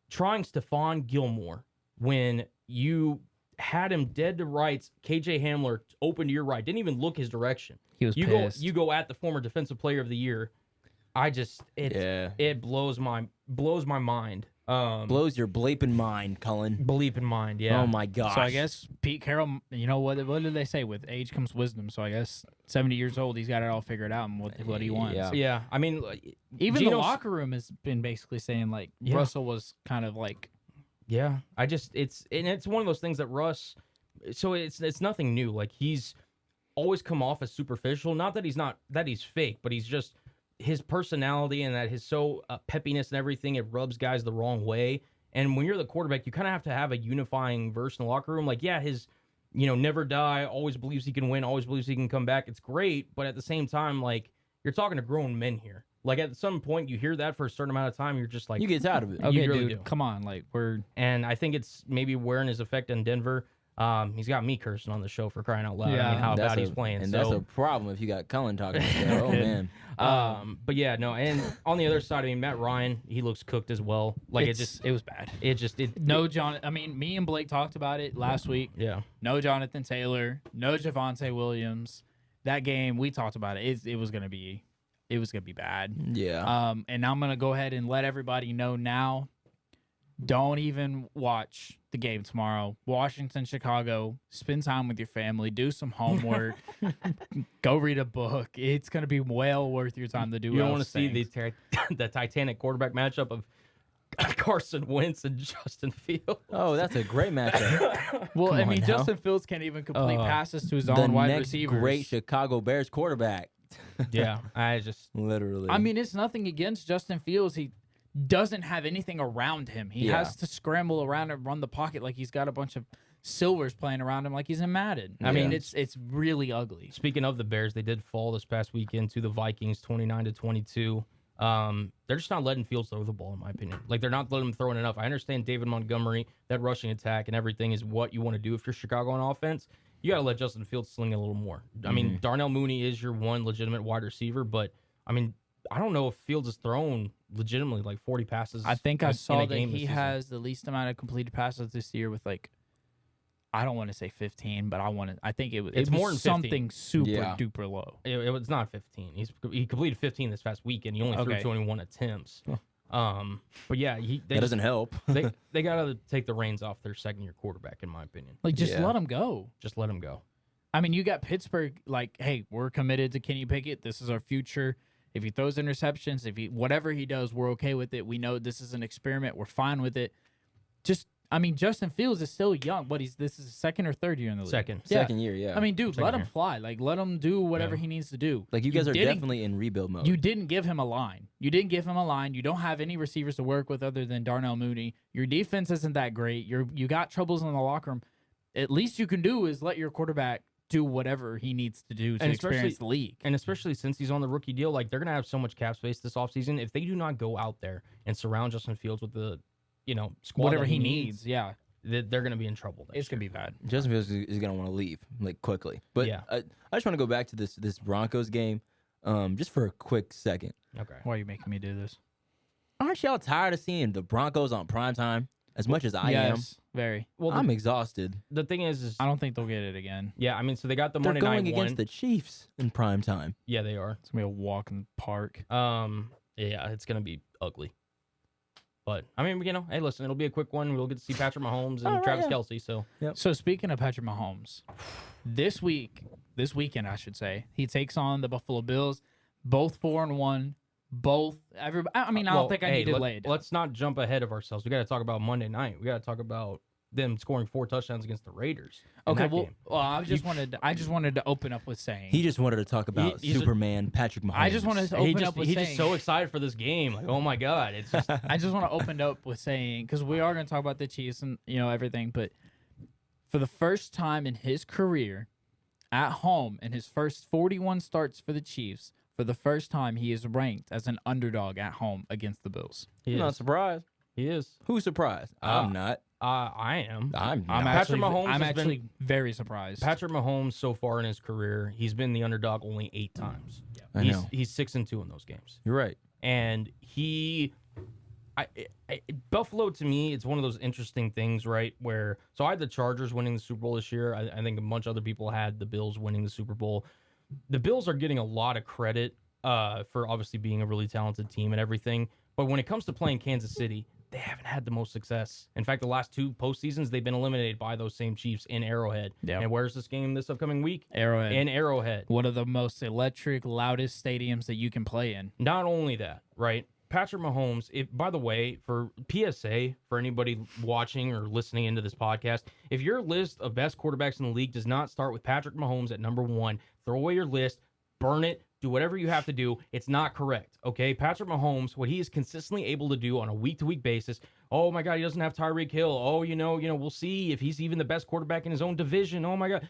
Stephon Gilmore when you had him dead to rights. KJ Hamler open to your right, didn't even look his direction. He was pissed. You go at the former defensive player of the year. It blows my mind. Blows your bleeping mind, Cullen. Bleep in mind, yeah. Oh my gosh. So I guess Pete Carroll, you know what did they say? With age comes wisdom. So I guess 70 years old, he's got it all figured out and what he wants. Yeah. Yeah, I mean, Even Geno's- the locker room has been basically saying like Yeah. Russell was kind of like yeah. It's one of those things that Russ. So it's nothing new. Like, he's always come off as superficial. Not that he's fake, but he's just his personality and that his peppiness and everything. It rubs guys the wrong way. And when you're the quarterback, you kind of have to have a unifying verse in the locker room. Like, yeah, his never die, always believes he can win, always believes he can come back. It's great, but at the same time, like, you're talking to grown men here. Like, at some point, you hear that for a certain amount of time, you're just like, You get out of it. okay, You really dude, do. come on, like And I think it's maybe wearing his effect in Denver. He's got me cursing on the show for crying out loud. I Yeah. mean, how That's bad he's playing. And so, that's a problem if you got Cullen talking like that. Oh, man. but yeah, no. And on the other side, I mean, Matt Ryan, he looks cooked as well. Like, it was bad. No, I mean, me and Blake talked about it last week. yeah. No Jonathan Taylor, no Javonte Williams. That game we talked about it. It was gonna be bad. Yeah. And I'm gonna go ahead and let everybody know now. Don't even watch the game tomorrow. Washington, Chicago. Spend time with your family. Do some homework. Go read a book. It's gonna be well worth your time to do. You don't want those to see things. the Titanic quarterback matchup of Carson Wentz and Justin Fields. Oh, that's a great matchup. Well, Come I on mean, now. Justin Fields can't even complete passes to his The own wide next receivers. great Chicago Bears quarterback. Yeah, Literally. I mean, it's nothing against Justin Fields. He doesn't have anything around him. He Yeah. has to scramble around and run the pocket like he's got a bunch of silvers playing around him like he's in Madden. I mean, Yeah. it's really ugly. Speaking of the Bears, they did fall this past weekend to the Vikings, 29-22. They're just not letting Fields throw the ball, in my opinion. Like, they're not letting him throw it enough. I understand David Montgomery, that rushing attack and everything is what you want to do if you're Chicago on offense. You got to let Justin Fields sling a little more. I mean, Darnell Mooney is your one legitimate wide receiver, but I mean, I don't know if Fields has thrown legitimately like 40 passes. I think I in saw a that game this he season. has the least amount of completed passes this year with like I don't want to say 15, but I think it It's was more than 15. something super Yeah. duper low. It was not 15. He completed 15 this past weekend. He only threw Okay. 21 attempts. But yeah, they That doesn't help. they gotta take the reins off their second-year quarterback, in my opinion. Like, just Yeah. let him go. Just let him go. I mean, you got Pittsburgh, like, hey, we're committed to Kenny Pickett. This is our future. If he throws interceptions, whatever he does, we're okay with it. We know this is an experiment. We're fine with it. Justin Fields is still young. This is his second or third year in the league? Second. Second year, yeah. I mean, dude, let Second him year. fly. Like, let him do whatever Yeah. he needs to do. like you guys are didn't- definitely in rebuild mode. You didn't give him a line. You don't have any receivers to work with other than Darnell Mooney. Your defense isn't that great. You got troubles in the locker room. At least you can do is let your quarterback do whatever he needs to do to And experience the league. And especially since he's on the rookie deal, like they're gonna have so much cap space this offseason. If they do not go out there and surround Justin Fields with the, squad Whatever that he needs, yeah. they're gonna be in trouble. It's going to be bad. Justin Fields is going to want to leave like quickly. But Yeah. I just want to go back to this Broncos game, just for a quick second. Okay. Why are you making me do this? Aren't y'all tired of seeing the Broncos on primetime as much as I am? Yes, very. Well, I'm exhausted. the thing is I don't think they'll get it again. yeah, I mean, so they got the They're Monday going night against one. the Chiefs in primetime. Yeah, they are. It's going to be a walk in the park. Yeah, it's gonna be ugly. But I mean, hey, listen, it'll be a quick one. We'll get to see Patrick Mahomes and right, Travis yeah. Kelce. So So speaking of Patrick Mahomes, this weekend, I should say, he takes on the Buffalo Bills, both 4-1. I don't think I need to lay it down. Let's not jump ahead of ourselves. We got to talk about Monday night. We got to talk about them scoring 4 touchdowns against the Raiders. in Okay, that well, game. I just wanted to open up with saying He just wanted to talk about he's a- Superman Patrick Mahomes. I just wanted to open up with he's saying just so excited for this game. Like, oh my god, it's just I just want to open up with saying, because we are going to talk about the Chiefs and everything, but for the first time in his career at home, in his first 41 starts for the Chiefs, for the first time he is ranked as an underdog at home against the Bills. he I'm not is. surprised. He is. Who's surprised? I'm not. I am. I'm I'm not. Patrick actually, Mahomes I'm has actually very surprised. Patrick Mahomes so far in his career, he's been the underdog only 8 times. I know. He's 6-2 in those games. You're right. And Buffalo, to me, it's one of those interesting things, right? Where I had the Chargers winning the Super Bowl this year. I think a bunch of other people had the Bills winning the Super Bowl. The Bills are getting a lot of credit for obviously being a really talented team and everything. But when it comes to playing Kansas City, they haven't had the most success. In fact, the last 2 postseasons, they've been eliminated by those same Chiefs in Arrowhead. Yep. And where's this game this upcoming week? Arrowhead. In Arrowhead. One of the most electric, loudest stadiums that you can play in. Not only that, right? Patrick Mahomes, by the way, for PSA, for anybody watching or listening into this podcast, if your list of best quarterbacks in the league does not start with Patrick Mahomes at number 1, throw away your list, burn it, do whatever you have to do. It's not correct, okay? Patrick Mahomes, what he is consistently able to do on a week-to-week basis, oh my God, he doesn't have Tyreek Hill. Oh, we'll see if he's even the best quarterback in his own division. Oh my God.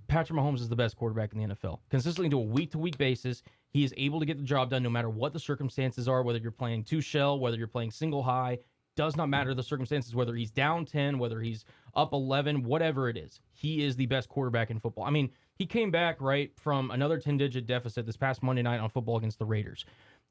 Patrick Mahomes is the best quarterback in the NFL. Consistently to a week-to-week basis, he is able to get the job done no matter what the circumstances are, whether you're playing 2 shell, whether you're playing single high, does not matter the circumstances, whether he's down 10, whether he's up 11, whatever it is. He is the best quarterback in football. I mean, he came back, right, from another 10-digit deficit this past Monday night on football against the Raiders.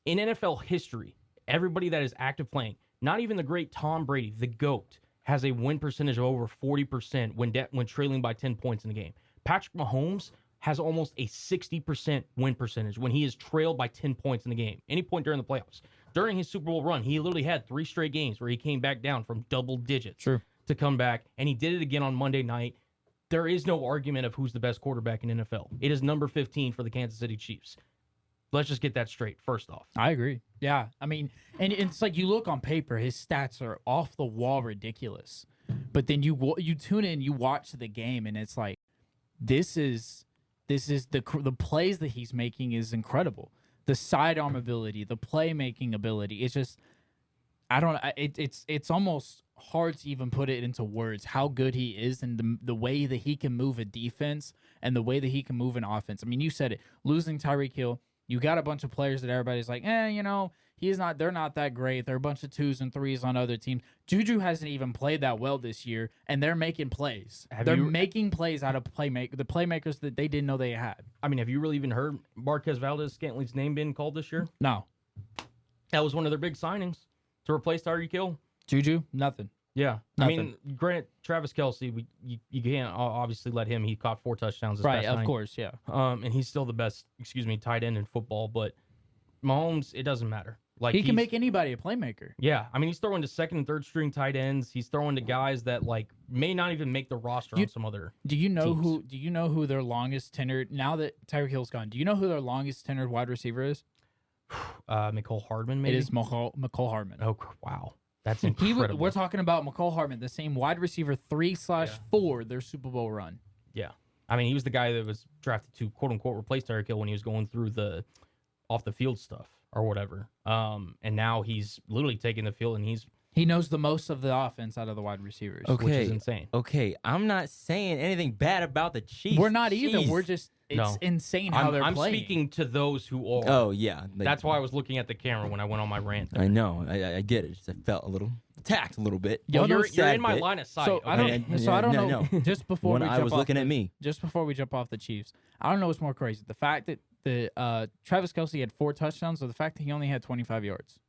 In NFL history, everybody that is active playing, not even the great Tom Brady, the GOAT, has a win percentage of over 40% when trailing by 10 points in the game. Patrick Mahomes has almost a 60% win percentage when he is trailed by 10 points in the game, any point during the playoffs. During his Super Bowl run, he literally had 3 straight games where he came back down from double digits to come back, and he did it again on Monday night. There is no argument of who's the best quarterback in NFL. It is number 15 for the Kansas City Chiefs. Let's just get that straight, first off. I agree. Yeah. I mean, and it's like you look on paper, his stats are off the wall ridiculous. But then you tune in, you watch the game, and it's like, this is the plays that he's making is incredible. The sidearm ability, the playmaking ability. It's just, it's almost hard to even put it into words how good he is and the way that he can move a defense and the way that he can move an offense. I mean, you said it. Losing Tyreek Hill, you got a bunch of players that everybody's like, they're not that great. They're a bunch of 2s and 3s on other teams. Juju hasn't even played that well this year, and they're making plays. They're making plays out of the playmakers that they didn't know they had. I mean, have you really even heard Marquez Valdez-Scantling's name being called this year? No. That was one of their big signings to replace Tyreek Hill. Juju, nothing. Yeah. Nothing. I mean, Grant, Travis Kelce, you can't obviously let him. He caught 4 touchdowns this Right, past of night. course, yeah. And he's still the best, tight end in football. But Mahomes, it doesn't matter. Like He can make anybody a playmaker. Yeah, I mean, he's throwing to second and third string tight ends. He's throwing to guys that like may not even make the roster on some other. Do you know teams. Do you know who their longest tenured? Now that Tyreek Hill's gone, do you know who their longest tenured wide receiver is? McCole Hardman, maybe. It is McCole Hardman. Oh wow, that's incredible. We're talking about McCole Hardman, the same wide receiver 3/4 their Super Bowl run. Yeah, I mean, he was the guy that was drafted to quote unquote replace Tyreek Hill when he was going through the off the field stuff or whatever. And now he's literally taking the field and he knows the most of the offense out of the wide receivers. Okay. Which is insane. Okay, I'm not saying anything bad about the Chiefs. We're not either. Jeez. We're just it's insane how they're I'm playing. speaking to those who are. Oh yeah, That's why I was looking at the camera when I went on my rant. I know. I get it. Just I felt a little attacked a little bit. Well, Yo, you're in my line of sight. So I okay? don't. So I don't know. Just before When we I jump was off looking the- at me. just before we jump off the Chiefs, I don't know what's more crazy: the fact that the Travis Kelce had 4 touchdowns, or the fact that he only had 25 yards.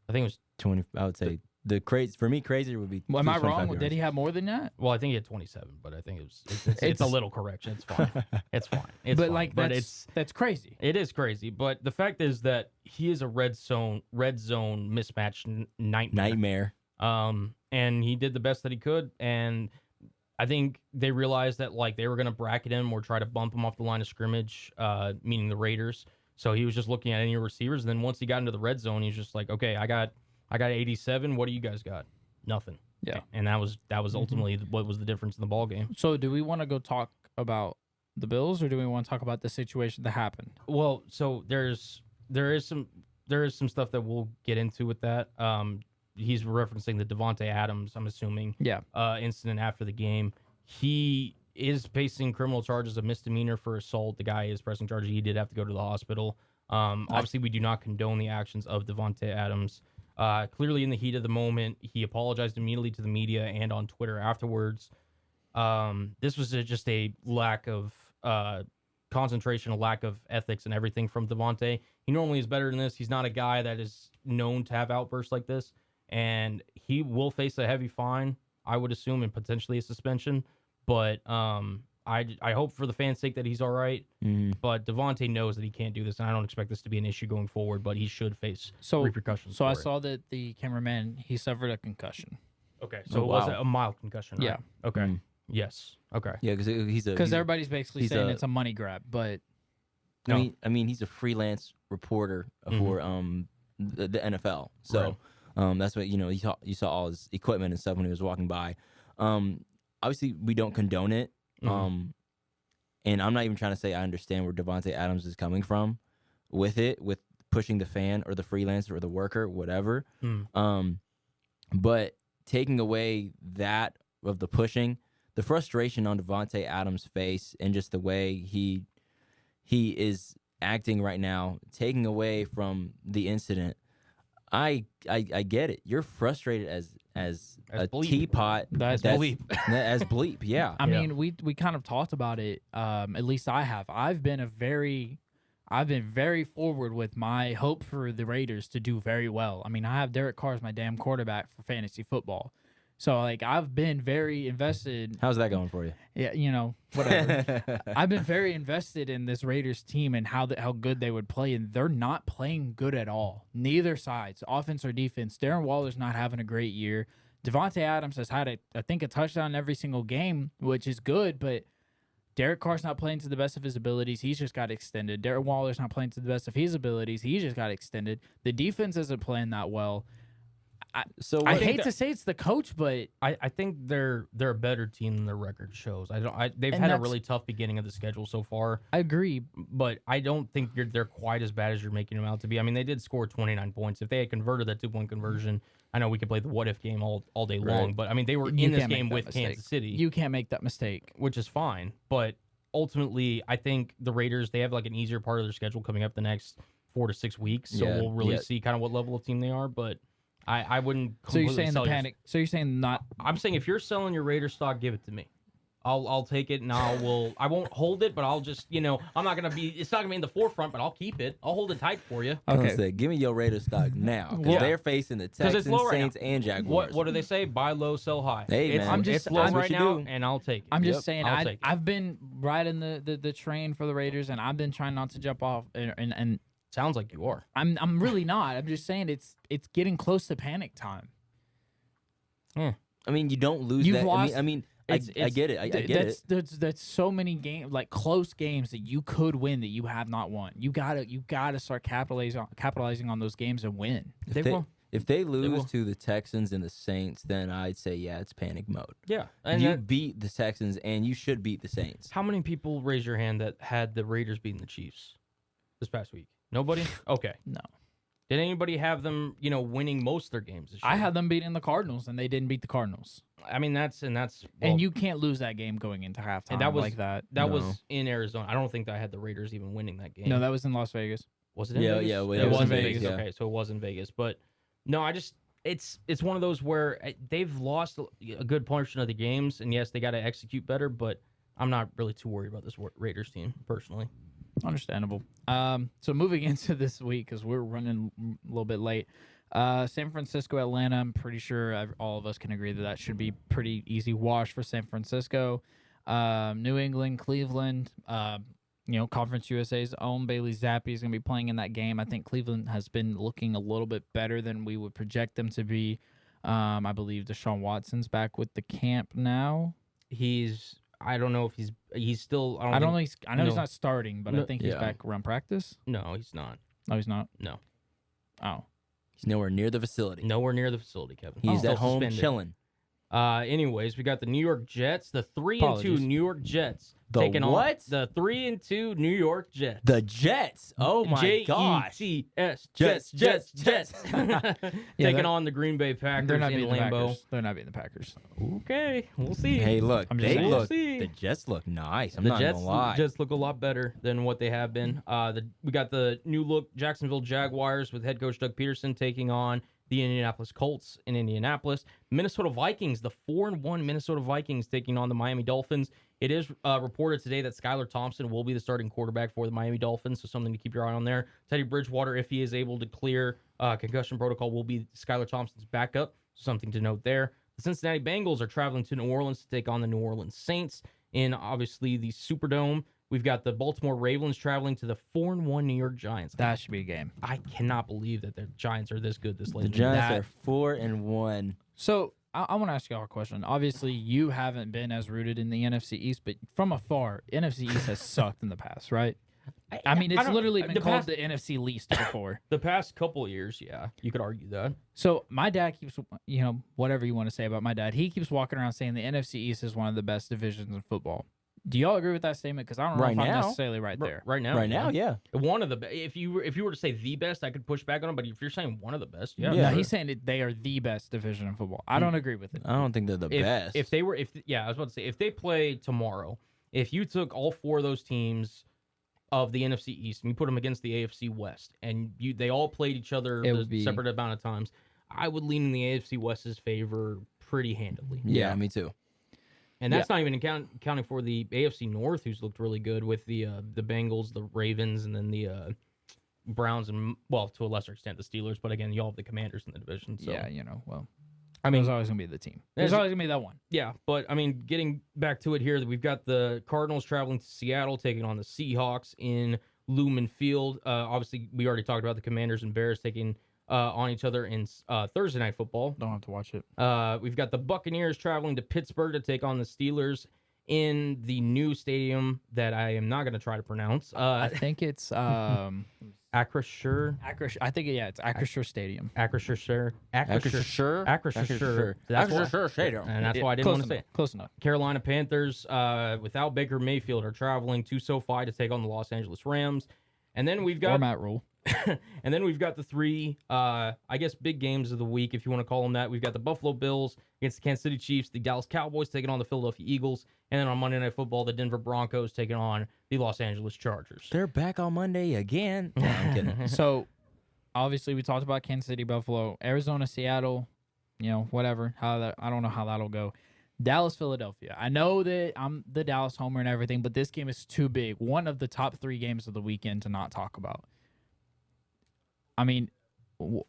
I think it was 20. I would say the crazy for me. Crazier would be. Am I 25 wrong? yards. Did he have more than that? Well, I think he had 27, but I think it's a little correction. It's fine. It's fine. It's but fine. like but that's crazy. it is crazy. But the fact is that he is a red zone mismatch nightmare. And he did the best that he could. And I think they realized that like they were going to bracket him or try to bump him off the line of scrimmage, meaning the Raiders. So he was just looking at any receivers. And then once he got into the red zone, he's just like, okay, I got 87. What do you guys got? Nothing. Yeah. And that was ultimately what was the difference in the ball game. So do we want to go talk about the Bills, or do we want to talk about the situation that happened? Well, so there is some stuff that we'll get into with that. He's referencing the Devontae Adams, I'm assuming, Yeah. incident after the game. He is facing criminal charges of misdemeanor for assault. The guy is pressing charges. He did have to go to the hospital. Obviously, we do not condone the actions of Devontae Adams. Clearly, in the heat of the moment, he apologized immediately to the media and on Twitter afterwards. This was just a lack of concentration, a lack of ethics and everything from Devontae. He normally is better than this. He's not a guy that is known to have outbursts like this, and he will face a heavy fine, I would assume, and potentially a suspension. But I hope for the fans' sake that he's all right. But Devontae knows that he can't do this, and I don't expect this to be an issue going forward, but he should face repercussions. So I saw that the cameraman, he suffered a concussion. Okay, so Oh, it was wow. a mild concussion, right? Yeah. Okay. Yes. Okay. Yeah, because Because everybody's basically he's saying a- it's a money grab, but No. I mean, he's a freelance reporter for the NFL. So that's what you saw all his equipment and stuff when he was walking by. Obviously, we don't condone it. And I'm not even trying to say I understand where Devontae Adams is coming from with pushing the fan or the freelancer or the worker, whatever. But taking away that of the pushing, the frustration on Devontae Adams' face and just the way he is acting right now, taking away from the incident, I get it. You're frustrated as a bleep. teapot. That's bleep. As bleep, yeah. I mean, we kind of talked about it. At least I have. I've been very forward with my hope for the Raiders to do very well. I mean, I have Derek Carr as my damn quarterback for fantasy football. So, like, I've been very invested. How's that going for you? Yeah, whatever. I've been very invested in this Raiders team and how good they would play, and they're not playing good at all. Neither sides, offense or defense. Darren Waller's not having a great year. Devontae Adams has had, I think, a touchdown in every single game, which is good, but Derek Carr's not playing to the best of his abilities. He's just got extended. Darren Waller's not playing to the best of his abilities. He just got extended. The defense isn't playing that well. I hate to say it's the coach, but I think they're a better team than their record shows. They've had a really tough beginning of the schedule so far. I agree. But I don't think they're quite as bad as you're making them out to be. I mean, they did score 29 points. If they had converted that 2-point conversion, I know we could play the what if game all day long. But I mean, they were in this game with Kansas City. You can't make that mistake, which is fine. But ultimately, I think the Raiders, they have like an easier part of their schedule coming up the next 4 to 6 weeks. So we'll really see kind of what level of team they are. But I wouldn't. So you're saying the panic? So you're saying not? I'm saying if you're selling your Raider stock, give it to me. I'll take it and I won't hold it, but I'll just, it's not going to be in the forefront, but I'll keep it. I'll hold it tight for you. I was Okay. gonna say, give me your Raiders stock now, because Yeah. they're facing the it's Texans, low right Saints, now. and Jaguars. What do they say? Buy low, sell high. Hey, man. It's low that's what right you now, do. and I'll take it. I'm just Yep, saying, I'll take it. I've been riding the train for the Raiders, and I've been trying not to jump off. And Sounds like you are. I'm really not. I'm just saying it's getting close to panic time. I mean, you don't lose You've that. lost- I mean, I get it. I get it. That's so many games, like close games that you could win that you have not won. You gotta start capitalizing on those games and win. If they will. lose to the Texans and the Saints, then I'd say, yeah, it's panic mode. Yeah. And You beat the Texans, and you should beat the Saints. how many people raise your hand that had the Raiders beating the Chiefs this past week? Nobody? Okay. No, Did anybody have them, winning most of their games this year? I had them beating the Cardinals, and they didn't beat the Cardinals. I mean, that's well, And you can't lose that game going into halftime that was- like that. that No. was in Arizona. I don't think that I had the Raiders even winning that game. No, that was in Las Vegas. Was it in Yeah, Vegas? yeah, it it was was in in Vegas. Vegas, yeah. Okay, so it was in Vegas. But no, it's one of those where they've lost a good portion of the games, and yes, they got to execute better. But I'm not really too worried about this Raiders team personally. Understandable. So moving into this week, because we're running a little bit late. San Francisco, Atlanta. I'm pretty sure all of us can agree that should be pretty easy wash for San Francisco. New England, Cleveland. Conference USA's own Bailey Zappi is going to be playing in that game. I think Cleveland has been looking a little bit better than we would project them to be. I believe Deshaun Watson's back with the camp now. I don't know if he's still. I know he's no. not starting, but I No. think he's Yeah. back around practice. No, he's not. No, he's not. No, Oh. He's nowhere near the facility. nowhere near the facility, Kevin. He's Still at home suspended. chilling. Anyways, we got the New York Jets, the 3-2 Apologies. New York Jets The taking what? on the 3-2 New York Jets. The Jets. Oh my gosh. Jets, Jets, Jets, Jets, Jets. they're- Taking on the Green Bay Packers They're not in beating the Lambeau. Packers. They're not beating the Packers. Okay, we'll see. Hey, look, I'm just they saying. look. See. The Jets look nice. I'm the not Jets, gonna lie. Jets look a lot better than what they have been. We got the new look Jacksonville Jaguars with head coach Doug Peterson taking on the Indianapolis Colts in Indianapolis. Minnesota Vikings, the 4-1 Minnesota Vikings taking on the Miami Dolphins. It is reported today that Skylar Thompson will be the starting quarterback for the Miami Dolphins, so something to keep your eye on there. Teddy Bridgewater, if he is able to clear concussion protocol, will be Skylar Thompson's backup. Something to note there. The Cincinnati Bengals are traveling to New Orleans to take on the New Orleans Saints in, obviously, the Superdome. We've got the Baltimore Ravens traveling to the 4-1 New York Giants. That should be a game. I cannot believe that the Giants are this good this late. The in the Giants are 4-1. So I want to ask y'all a question. Obviously, you haven't been as rooted in the NFC East, but from afar, NFC East has sucked in the past, right? I mean, it's don't- literally been the called past- the NFC least before. The past couple of years, yeah, you could argue that. So my dad keeps, whatever you want to say about my dad, he keeps walking around saying the NFC East is one of the best divisions in football. Do y'all agree with that statement? Because I don't know Right if I'm now? necessarily right there. Right now, Right now, yeah. one of the if you were to say the best, I could push back on it. But if you're saying one of the best, yeah, No, Yeah. he's saying that they are the best division in football. I don't agree with it. I don't think they're the best. If they were, I was about to say, if they play tomorrow, if you took all four of those teams of the NFC East and you put them against the AFC West, and they all played each other It a would be- separate amount of times, I would lean in the AFC West's favor pretty handily. yeah, me too. And that's not even accounting for the AFC North, who's looked really good with the Bengals, the Ravens, and then the Browns, and, well, to a lesser extent, the Steelers. But again, you all have the Commanders in the division. So. Yeah, well, I mean, there's always going to be the team. There's always going to be that one. yeah, but I mean, getting back to it here, we've got the Cardinals traveling to Seattle, taking on the Seahawks in Lumen Field. Obviously, we already talked about the Commanders and Bears taking on each other in Thursday Night Football. Don't have to watch it. We've got the Buccaneers traveling to Pittsburgh to take on the Steelers in the new stadium that I am not going to try to pronounce. I think it's Acrisure. I think it's Acrisure Stadium. Acrisure. Acrisure. Acrisure. That's why, Stadium. and that's why I didn't Close want to say enough. it. Close enough. Carolina Panthers, without Baker Mayfield, are traveling to SoFi to take on the Los Angeles Rams. And then we've Or got Matt Rule. and then we've got the three, I guess, big games of the week, if you want to call them that. We've got the Buffalo Bills against the Kansas City Chiefs, the Dallas Cowboys taking on the Philadelphia Eagles, and then on Monday Night Football, the Denver Broncos taking on the Los Angeles Chargers. They're back on Monday again. No, I'm kidding. So, obviously, we talked about Kansas City, Buffalo, Arizona, Seattle. Whatever. I don't know how that'll go. Dallas, Philadelphia. I know that I'm the Dallas homer and everything, but this game is too big. One of the top 3 games of the weekend to not talk about. I mean,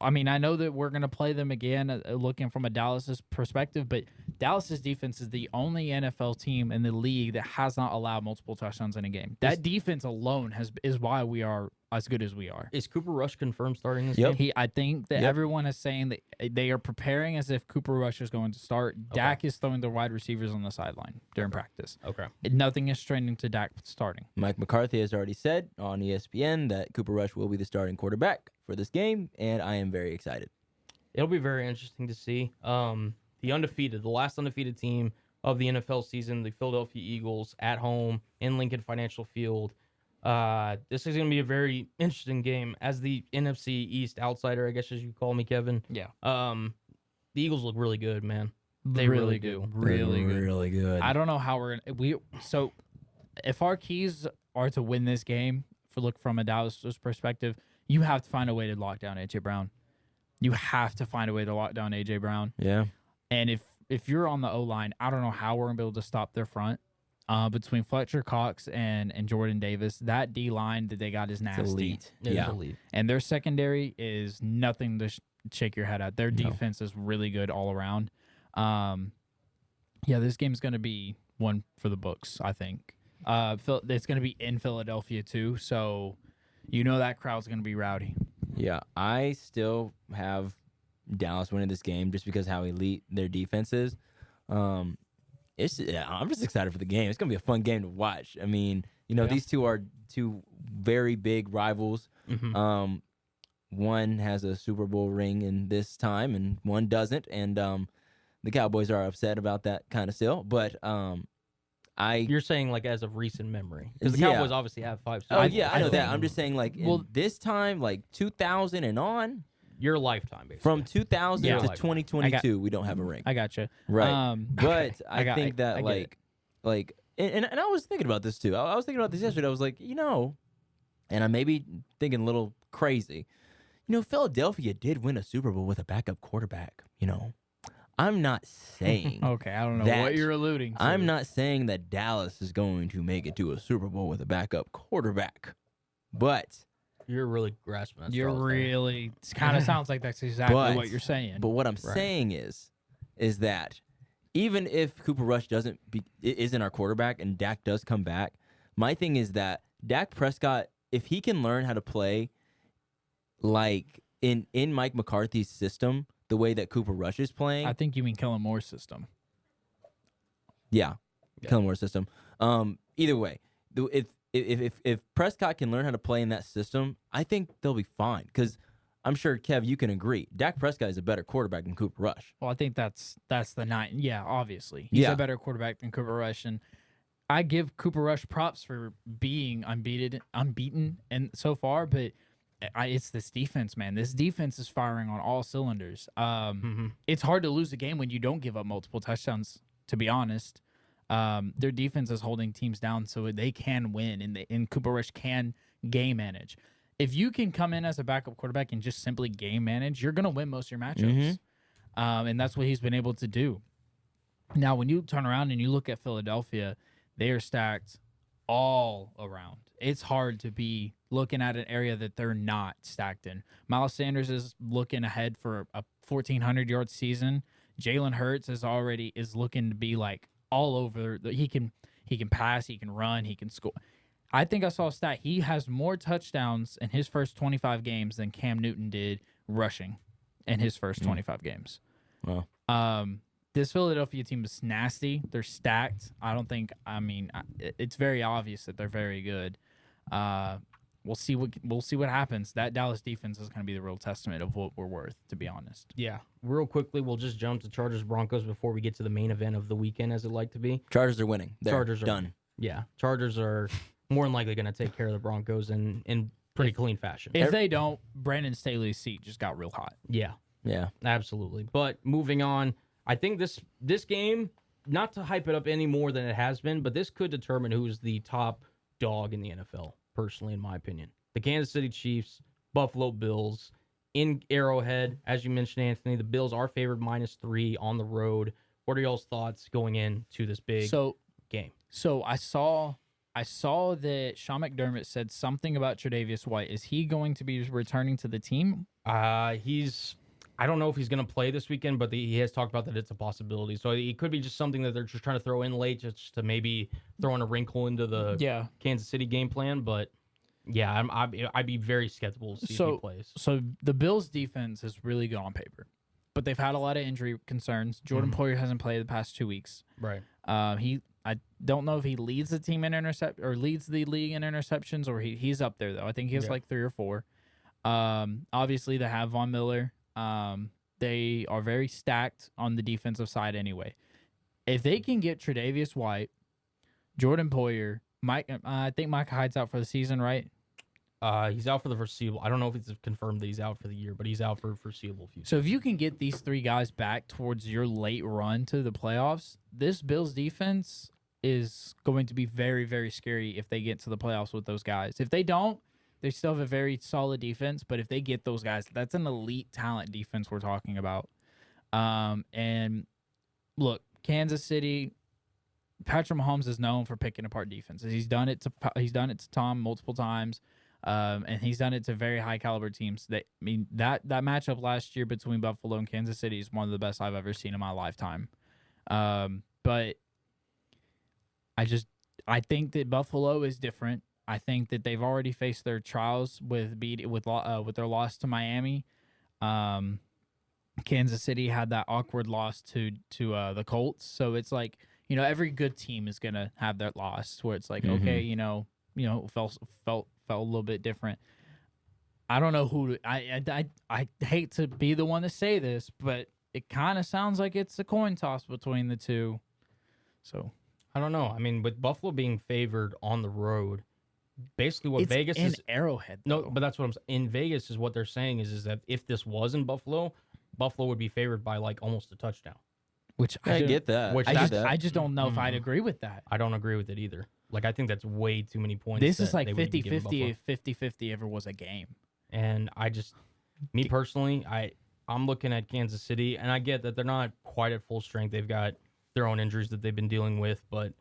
I know that we're going to play them again looking from a Dallas's perspective, but Dallas's defense is the only NFL team in the league that has not allowed multiple touchdowns in a game. That defense alone is why we are as good as we are. Is Cooper Rush confirmed starting this game? I think that everyone is saying that they are preparing as if Cooper Rush is going to start. Okay. Dak is throwing the wide receivers on the sideline during practice. Okay. Nothing is trending to Dak starting. Mike McCarthy has already said on ESPN that Cooper Rush will be the starting quarterback for this game, and I am very excited. It'll be very interesting to see. The last undefeated team of the NFL season, the Philadelphia Eagles, at home in Lincoln Financial Field. This is going to be a very interesting game. As the NFC East outsider, I guess as you call me, Kevin. Yeah. The Eagles look really good, man. They really do. Really good. I don't know how we're going to... So, if our keys are to win this game, from a Dallas perspective, you have to find a way to lock down A.J. Brown. You have to find a way to lock down A.J. Brown. Yeah. And if you're on the O-line, I don't know how we're going to be able to stop their front. Between Fletcher Cox and Jordan Davis, that D-line that they got is nasty. It's elite. It's elite. And their secondary is nothing to shake your head at. Their defense is really good all around. This game's going to be one for the books, I think. It's going to be in Philadelphia, too, so that crowd's going to be rowdy. Yeah, I still have Dallas winning this game just because how elite their defense is. I'm just excited for the game. It's going to be a fun game to watch. I mean, these two are two very big rivals. Mm-hmm. One has a Super Bowl ring in this time, and one doesn't. And the Cowboys are upset about that kind of still. But you're saying like as of recent memory, because the Cowboys obviously have 5. Oh yeah, I know that. I'm just saying like this time, like 2000 and on. Your lifetime, basically. From 2000 to 2022, we don't have a ring. I gotcha. Right. But I think that and I was thinking about this too. I was thinking about this yesterday. I was like, and I may be thinking a little crazy. Philadelphia did win a Super Bowl with a backup quarterback. I'm not saying. Okay, I don't know what you're alluding to. I'm not saying that Dallas is going to make it to a Super Bowl with a backup quarterback, but. You're really grasping at You're really kind of sounds like that's exactly what you're saying. But what I'm saying is that even if Cooper Rush isn't our quarterback and Dak does come back, my thing is that Dak Prescott, if he can learn how to play like in Mike McCarthy's system, the way that Cooper Rush is playing, I think you mean Cullen Moore's system. Yeah. Cullen Moore's system. Either way, if Prescott can learn how to play in that system, I think they'll be fine. Because I'm sure, Kev, you can agree. Dak Prescott is a better quarterback than Cooper Rush. Well, I think that's the 9. Yeah, obviously. He's a better quarterback than Cooper Rush. And I give Cooper Rush props for being unbeaten and so far, but it's this defense, man. This defense is firing on all cylinders. It's hard to lose a game when you don't give up multiple touchdowns, to be honest. Their defense is holding teams down so they can win, and Cooper Rush can game manage. If you can come in as a backup quarterback and just simply game manage, you're going to win most of your matchups. And that's what he's been able to do. Now, when you turn around and you look at Philadelphia, they are stacked all around. It's hard to be looking at an area that they're not stacked in. Miles Sanders is looking ahead for a 1,400-yard season. Jalen Hurts is looking to be like all over. He can pass, he can run, he can score. I think I saw a stat. He has more touchdowns in his first 25 games than Cam Newton did rushing in his first 25 games. Wow. This Philadelphia team is nasty. They're stacked. It's very obvious that they're very good. We'll see what happens. That Dallas defense is going to be the real testament of what we're worth, to be honest. Yeah. Real quickly, we'll just jump to Chargers-Broncos before we get to the main event of the weekend, as it like to be. Chargers are winning. Chargers are done. Yeah. Chargers are more than likely going to take care of the Broncos in pretty clean fashion. If they don't, Brandon Staley's seat just got real hot. Yeah. Yeah. Absolutely. But moving on, I think this game, not to hype it up any more than it has been, but this could determine who's the top dog in the NFL, personally, in my opinion. The Kansas City Chiefs, Buffalo Bills, in Arrowhead. As you mentioned, Anthony, the Bills are favored -3 on the road, What are y'all's thoughts going into this big game? So I saw that Sean McDermott said something about Tre'Davious White. Is he going to be returning to the team? I don't know if he's going to play this weekend, but he has talked about that it's a possibility. So it could be just something that they're just trying to throw in late just to maybe throw in a wrinkle into the Kansas City game plan. But yeah, I'd be very skeptical to see if he plays. So the Bills' defense is really good on paper, but they've had a lot of injury concerns. Jordan Poyer hasn't played the past 2 weeks. Right. I don't know if he leads the team in leads the league in interceptions, or he's up there though. I think he has like 3 or 4. Obviously they have Von Miller. They are very stacked on the defensive side anyway. If they can get Tre'Davious White, Jordan Poyer, I think Micah Hyde's out for the season, right? He's out for the foreseeable. I don't know if it's confirmed that he's out for the year, but he's out for foreseeable future. So if you can get these 3 guys back towards your late run to the playoffs, this Bills defense is going to be very, very scary if they get to the playoffs with those guys. If they don't, they still have a very solid defense, but if they get those guys, that's an elite talent defense we're talking about. And look, Kansas City, Patrick Mahomes is known for picking apart defenses. He's done it to Tom multiple times, and he's done it to very high caliber teams. That matchup last year between Buffalo and Kansas City is one of the best I've ever seen in my lifetime. But I think that Buffalo is different. I think that they've already faced their trials with their loss to Miami. Kansas City had that awkward loss to the Colts, so it's like, every good team is gonna have that loss where it's like, okay, felt a little bit different. I don't know who I hate to be the one to say this, but it kind of sounds like it's a coin toss between the two. So I don't know. I mean, with Buffalo being favored on the road, basically what Vegas in is Arrowhead. Though. No, but that's what I'm saying. In Vegas is what they're saying is that if this was in Buffalo would be favored by like almost a touchdown. Which I get that. I just don't know if I'd agree with that. I don't agree with it either. Like, I think that's way too many points. This is like 50-50 if 50-50 ever was a game. And me personally, I'm looking at Kansas City, and I get that they're not quite at full strength. They've got their own injuries that they've been dealing with, but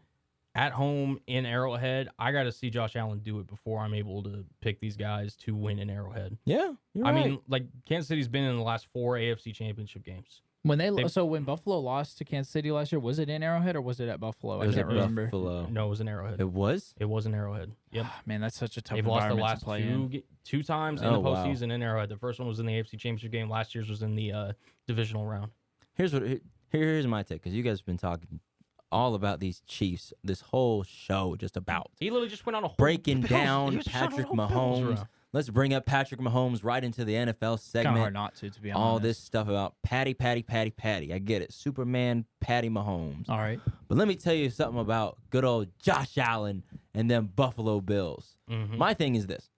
at home in Arrowhead, I got to see Josh Allen do it before I'm able to pick these guys to win in Arrowhead. Yeah, I mean, like, Kansas City's been in the last 4 AFC Championship games. When Buffalo lost to Kansas City last year, was it in Arrowhead or was it at Buffalo? It was I can't remember. Buffalo. No, it was in Arrowhead. It was? It was in Arrowhead. Yep. Man, that's such a tough They've lost the environment last to play in. two times in the postseason in Arrowhead. The first one was in the AFC Championship game. Last year's was in the divisional round. Here's my take, because you guys have been talking all about these Chiefs this whole show, just about. He literally just went on a whole breaking down Patrick Mahomes. Let's bring up Patrick Mahomes right into the NFL segment. Kind of hard not to be honest. All this stuff about Patty. I get it. Superman Patty Mahomes. All right. But let me tell you something about good old Josh Allen and them Buffalo Bills. Mm-hmm. My thing is this.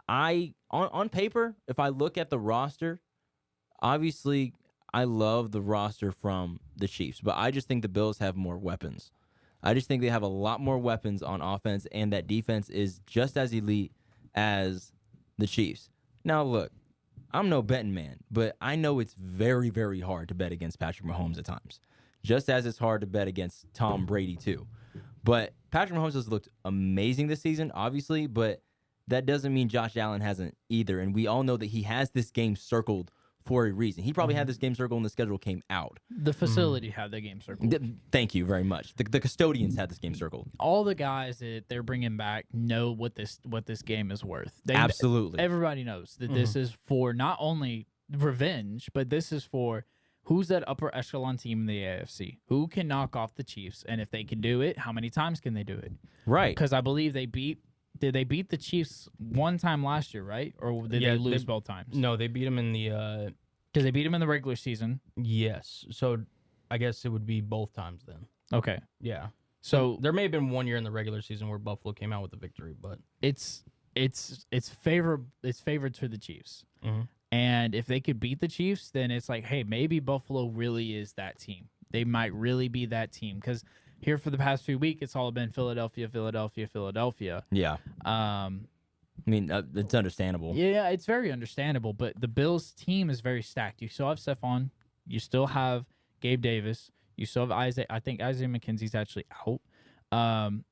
On paper, if I look at the roster, obviously I love the roster from the Chiefs, but I just think the Bills have more weapons. I just think they have a lot more weapons on offense, and that defense is just as elite as the Chiefs. Now, look, I'm no betting man, but I know it's very, very hard to bet against Patrick Mahomes at times, just as it's hard to bet against Tom Brady, too. But Patrick Mahomes has looked amazing this season, obviously, but that doesn't mean Josh Allen hasn't either, and we all know that he has this game circled for a reason. He probably had this game circled when the schedule came out. The facility had the game circled. Thank you very much. The custodians had this game circled. All the guys that they're bringing back know what this game is worth. Absolutely. Everybody knows that this is for not only revenge, but this is for who's that upper echelon team in the AFC? Who can knock off the Chiefs? And if they can do it, how many times can they do it? Right. Because I believe did they beat the Chiefs one time last year, right? Or did they lose both times? No, they beat them in the... Because they beat them in the regular season. Yes. So I guess it would be both times then. Okay. Yeah. So there may have been 1 year in the regular season where Buffalo came out with a victory, but... It's favored to the Chiefs. Mm-hmm. And if they could beat the Chiefs, then it's like, hey, maybe Buffalo really is that team. They might really be that team. Because... here for the past few weeks, it's all been Philadelphia. Yeah. I mean, it's understandable. Yeah, it's very understandable. But the Bills team is very stacked. You still have Stephon. You still have Gabe Davis. You still have Isaiah. I think Isaiah McKenzie's actually out.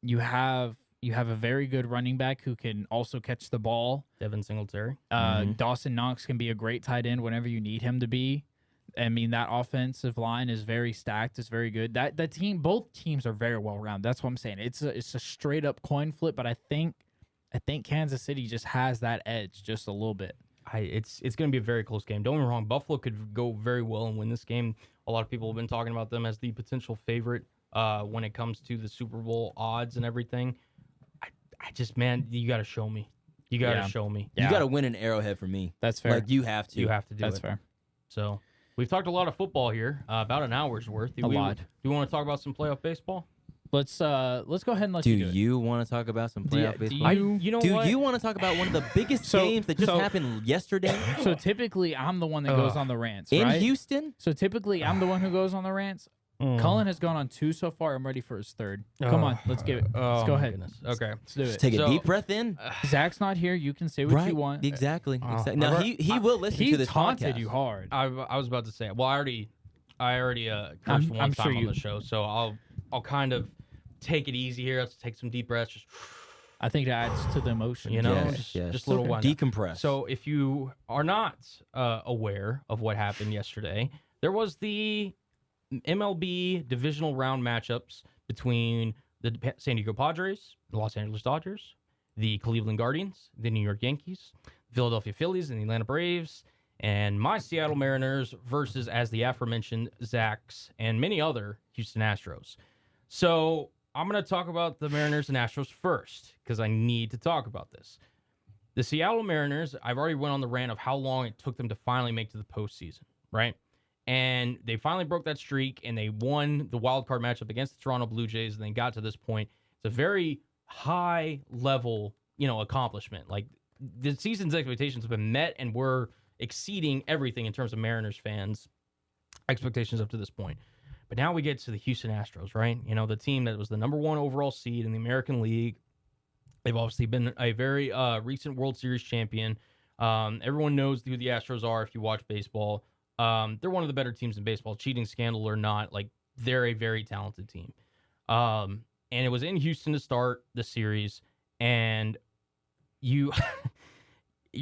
You have a very good running back who can also catch the ball. Devin Singletary. Dawson Knox can be a great tight end whenever you need him to be. I mean, that offensive line is very stacked. It's very good. That team, both teams are very well rounded. That's what I'm saying. It's a straight up coin flip, but I think Kansas City just has that edge just a little bit. It's going to be a very close game. Don't get me wrong. Buffalo could go very well and win this game. A lot of people have been talking about them as the potential favorite when it comes to the Super Bowl odds and everything. I just, man, you got to show me. You got to show me. You got to win an Arrowhead for me. That's fair. Like, you have to. You have to do That's it. fair. So we've talked a lot of football here, about an hour's worth. Do a lot. Do you want to talk about some playoff baseball? Let's go ahead and let Do you do it. you want to talk about some playoff baseball? You know Do what? you want to talk about one of the biggest games that just happened yesterday So typically, I'm the one that goes on the rants, in right? Houston? So typically, I'm the one who goes on the rants. Cullen has gone on 2 so far. I'm ready for his 3rd. Come on, let's give it. Let's go ahead. Goodness. Okay. Let's do it. Just take a deep breath in. Zach's not here. You can say what you want. Exactly. Now, he will listen He to this taunted podcast. you hard. I was about to say. Well, I already cursed one I'm time sure on you- the show, so I'll kind of take it easy here. Let's take some deep breaths. Just I think that adds to the emotion. you know, Yes, just a little wind down. decompress. So if you are not aware of what happened yesterday, there was the MLB divisional round matchups between the San Diego Padres, the Los Angeles Dodgers, the Cleveland Guardians, the New York Yankees, Philadelphia Phillies, and the Atlanta Braves, and my Seattle Mariners versus, as the aforementioned, Zach's and many other Houston Astros. So I'm going to talk about the Mariners and Astros first because I need to talk about this. The Seattle Mariners, I've already went on the rant of how long it took them to finally make to the postseason, right? And they finally broke that streak, and they won the wild card matchup against the Toronto Blue Jays, and they got to this point. It's a very high-level, accomplishment. Like, the season's expectations have been met, and we're exceeding everything in terms of Mariners fans' expectations up to this point. But now we get to the Houston Astros, right? The team that was the number 1 overall seed in the American League. They've obviously been a very recent World Series champion. Everyone knows who the Astros are if you watch baseball. They're one of the better teams in baseball, cheating scandal or not. Like, they're a very talented team. And it was in Houston to start the series, and you're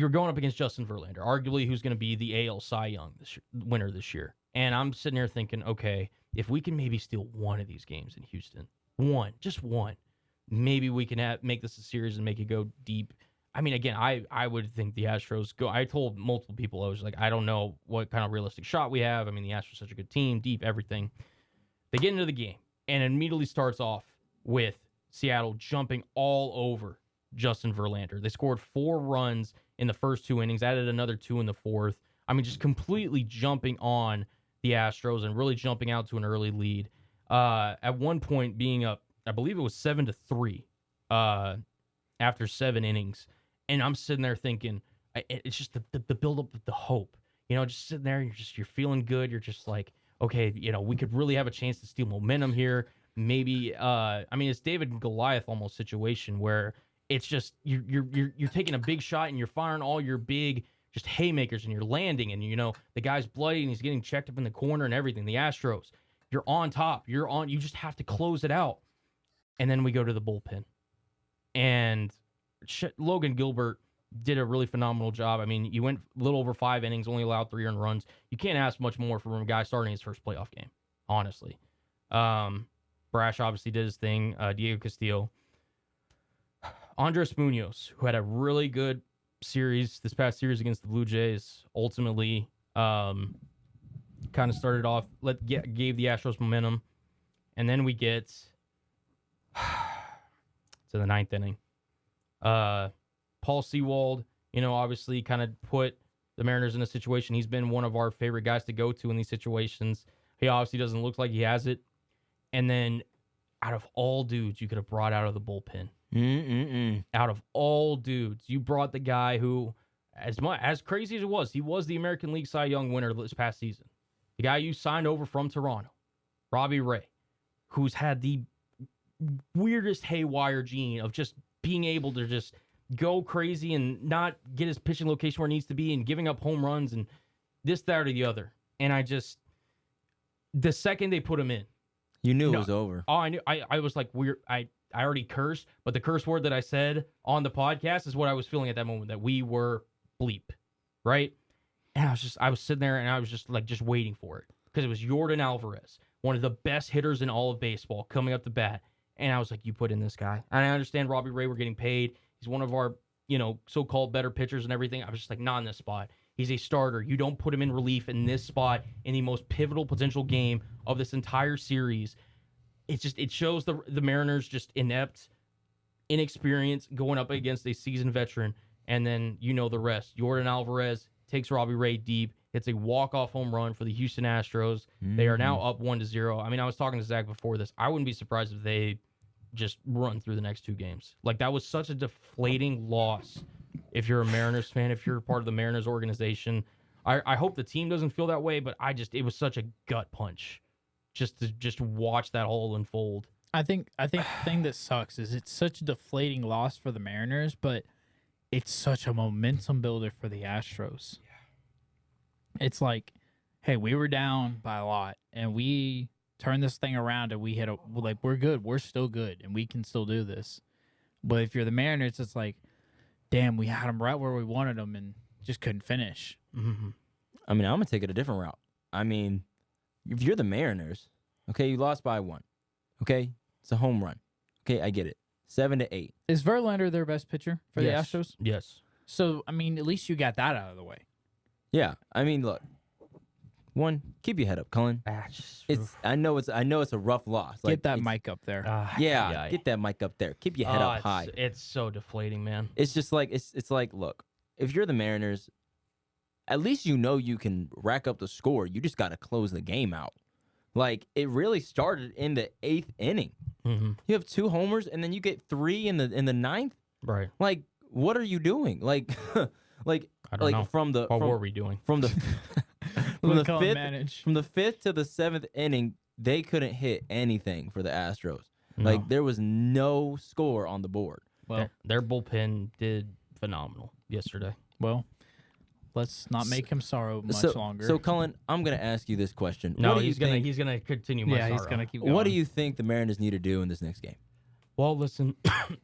going up against Justin Verlander, arguably who's going to be the AL Cy Young winner this year. And I'm sitting here thinking, okay, if we can maybe steal one of these games in Houston, just one, maybe we can make this a series and make it go deep. I mean, again, I would think the Astros go. I told multiple people, I was like, I don't know what kind of realistic shot we have. I mean, the Astros are such a good team, deep, everything. They get into the game, and it immediately starts off with Seattle jumping all over Justin Verlander. They scored 4 runs in the first 2 innings, added another 2 in the 4th. I mean, just completely jumping on the Astros and really jumping out to an early lead. At one point being up, I believe it was 7-3 after 7 innings. And I'm sitting there thinking, it's just the buildup of the hope. Just sitting there, you're feeling good. You're just like, okay, we could really have a chance to steal momentum here. Maybe, it's David and Goliath almost situation where it's just you're taking a big shot and you're firing all your big just haymakers and you're landing and the guy's bloody and he's getting checked up in the corner and everything. The Astros, you're on top. You just have to close it out. And then we go to the bullpen. And Logan Gilbert did a really phenomenal job. I mean, you went a little over 5 innings, only allowed 3 earned runs. You can't ask much more from a guy starting his first playoff game, honestly. Brash obviously did his thing. Diego Castillo. Andres Munoz, who had a really good series, this past series against the Blue Jays, ultimately kind of started off, gave the Astros momentum. And then we get to the 9th inning. Paul Sewald, obviously kind of put the Mariners in a situation. He's been one of our favorite guys to go to in these situations. He obviously doesn't look like he has it. And then out of all dudes you could have brought out of the bullpen, out of all dudes, you brought the guy who, as crazy as it was, he was the American League Cy Young winner this past season. The guy you signed over from Toronto, Robbie Ray, who's had the weirdest haywire gene of just being able to just go crazy and not get his pitching location where it needs to be and giving up home runs and this, that, or the other. And the second they put him in, You knew it was over. oh, I knew. I was like, I already cursed, but the curse word that I said on the podcast is what I was feeling at that moment, that we were bleep, right? And I was sitting there and I was just waiting for it because it was Yordan Alvarez, one of the best hitters in all of baseball, coming up to bat. And I was like, you put in this guy. And I understand Robbie Ray, we're getting paid. He's one of our, so-called better pitchers and everything. I was just like, not in this spot. He's a starter. You don't put him in relief in this spot in the most pivotal potential game of this entire series. It shows the Mariners just inept, inexperience going up against a seasoned veteran. And then the rest. Yordan Alvarez takes Robbie Ray deep. It's a walk-off home run for the Houston Astros. Mm-hmm. They are now up 1-0. I mean, I was talking to Zach before this. I wouldn't be surprised if they just run through the next two games. Like, that was such a deflating loss if you're a Mariners fan, if you're part of the Mariners organization. I hope the team doesn't feel that way, but it was such a gut punch just to watch that all unfold. I think the thing that sucks is it's such a deflating loss for the Mariners, but it's such a momentum builder for the Astros. Yeah. It's like, hey, we were down by a lot, and we turned this thing around, and we we're good. We're still good, and we can still do this. But if you're the Mariners, it's like, damn, we had them right where we wanted them and just couldn't finish. Mm-hmm. I mean, I'm going to take it a different route. I mean, if you're the Mariners, okay, you lost by 1. Okay? It's a home run. Okay, I get it. 7-8. Is Verlander their best pitcher for the Astros? Yes. So, I mean, at least you got that out of the way. Yeah. I mean, look. One, keep your head up, Cullen. I know it's a rough loss. Get that mic up there. Get that mic up there. Keep your head up high. It's so deflating, man. It's just like it's like, look, if you're the Mariners, at least you can rack up the score. You just got to close the game out. Like, it really started in the 8th inning. Mm-hmm. You have 2 homers, and then you get 3 in the 9th. Right. Like, what are you doing? Like, I don't know. What were we doing? From the from the 5th to the 7th inning, they couldn't hit anything for the Astros. No. Like, there was no score on the board. Well, their bullpen did phenomenal yesterday. Well, let's not make him sorrow much longer. So, Cullen, I'm going to ask you this question. No, he's going to continue my sorrow. He's going to keep going. What do you think the Mariners need to do in this next game? Well, listen,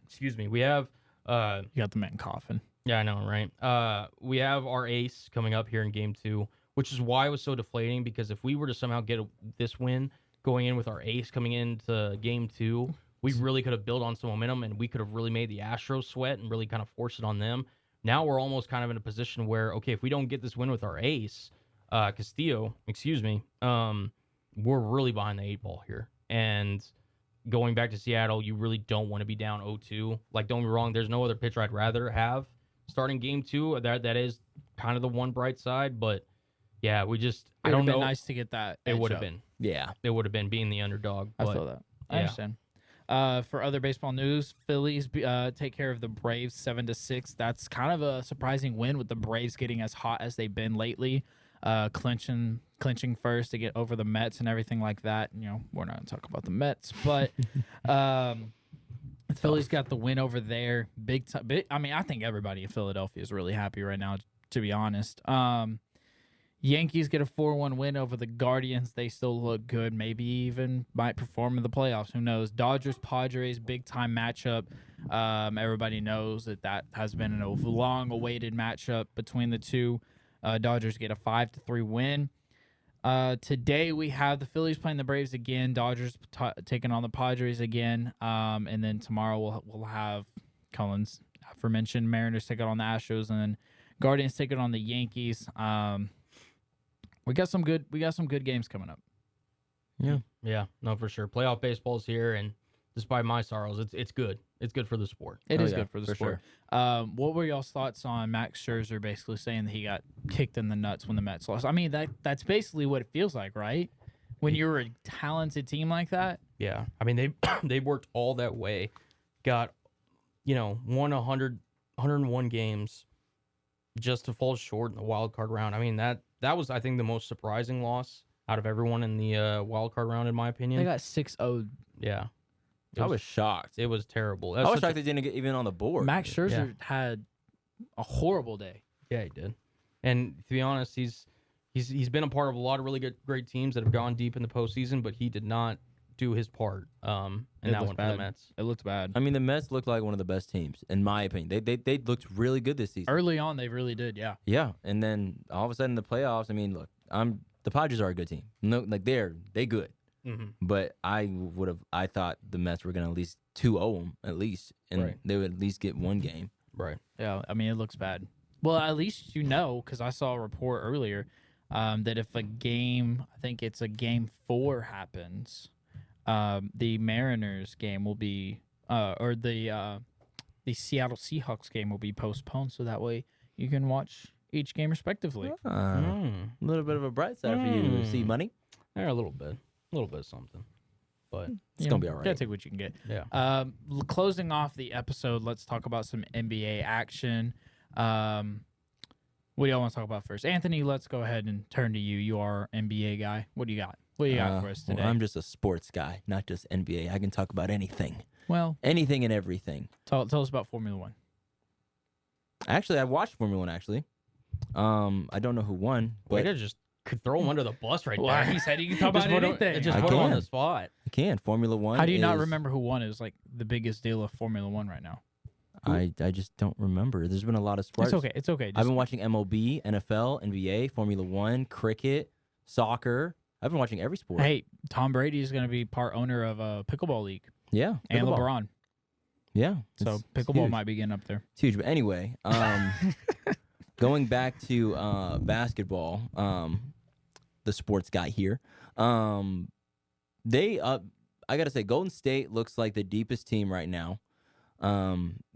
excuse me. We have... you got the man coughing. Yeah, I know, right? We have our ace coming up here in Game 2, which is why it was so deflating, because if we were to somehow get this win going in with our ace coming into Game 2, we really could have built on some momentum, and we could have really made the Astros sweat and really kind of forced it on them. Now we're almost kind of in a position where, okay, if we don't get this win with our ace, Castillo, we're really behind the 8 ball here. And going back to Seattle, you really don't want to be down 0-2. Like, don't get me wrong, there's no other pitcher I'd rather have starting Game 2. That is kind of the one bright side, but yeah, I don't know. Nice to get that. It would have been. Yeah. It would have been being the underdog. I feel that. I understand. For other baseball news, Phillies take care of the Braves 7-6. That's kind of a surprising win with the Braves getting as hot as they've been lately, clinching first to get over the Mets and everything like that. We're not going to talk about the Mets, but the Phillies got the win over there. Big time. I think everybody in Philadelphia is really happy right now, to be honest. Yankees get a 4-1 win over the Guardians. They still look good. Maybe even might perform in the playoffs. Who knows? Dodgers-Padres, big-time matchup. Everybody knows that has been a long-awaited matchup between the two. Dodgers get a 5-3 win. Today we have the Phillies playing the Braves again. Dodgers taking on the Padres again. And then tomorrow we'll have Cullen's aforementioned Mariners taking on the Astros, and then Guardians taking on the Yankees. We got some good games coming up. Yeah, no, for sure. Playoff baseball's here, and despite my sorrows, it's good. It's good for the sport. It is good for the sport. Sure. What were y'all's thoughts on Max Scherzer basically saying that he got kicked in the nuts when the Mets lost? I mean, that's basically what it feels like, right? When you're a talented team like that. Yeah, I mean they worked all that way, got won 101 games, just to fall short in the wild card round. I mean that was, I think, the most surprising loss out of everyone in the wild card round, in my opinion. They got 6-0. Yeah. I was shocked. It was terrible. I was shocked they didn't get even on the board. Max Scherzer had a horrible day. Yeah, he did. And to be honest, he's He's been a part of a lot of really great teams that have gone deep in the postseason, but he did not do his part in that one for the Mets. It looked bad. I mean, the Mets looked like one of the best teams, in my opinion. They looked really good this season. Early on, they really did, yeah. Yeah, and then all of a sudden, the playoffs. I mean, look, the Padres are a good team. No, like they good. Mm-hmm. But I thought the Mets were gonna at least 2-0 them at least, and they would at least get one game. Right. Yeah, I mean, it looks bad. Well, at least you know, because I saw a report earlier that if a game, I think it's a game 4 happens, the Mariners game will be, or the Seattle Seahawks game will be postponed, so that way you can watch each game respectively. A little bit of a bright side for you, see money. Yeah, a little bit of something, but it's gonna be all right. Gotta take what you can get. Yeah. Closing off the episode, let's talk about some NBA action. What do y'all want to talk about first? Anthony, let's go ahead and turn to you. You are an NBA guy. What do you got? What do you got for us today? Well, I'm just a sports guy, not just NBA. I can talk about anything. Well, anything and everything. Tell us about Formula One. Actually, I watched Formula One. Actually, I don't know who won. But just could throw him under the bus right well, there. He said he can talk about anything. Just put him on the spot. I can. Formula One. How do you not remember who won? It was like the biggest deal of Formula One right now. I just don't remember. There's been a lot of sports. It's okay. I've been watching MLB, NFL, NBA, Formula One, cricket, soccer. I've been watching every sport. Hey, Tom Brady is going to be part owner of a pickleball league. Yeah. And pickleball. LeBron. Yeah. So pickleball might be getting up there. It's huge. But anyway, going back to basketball, the sports guy here. I got to say, Golden State looks like the deepest team right now.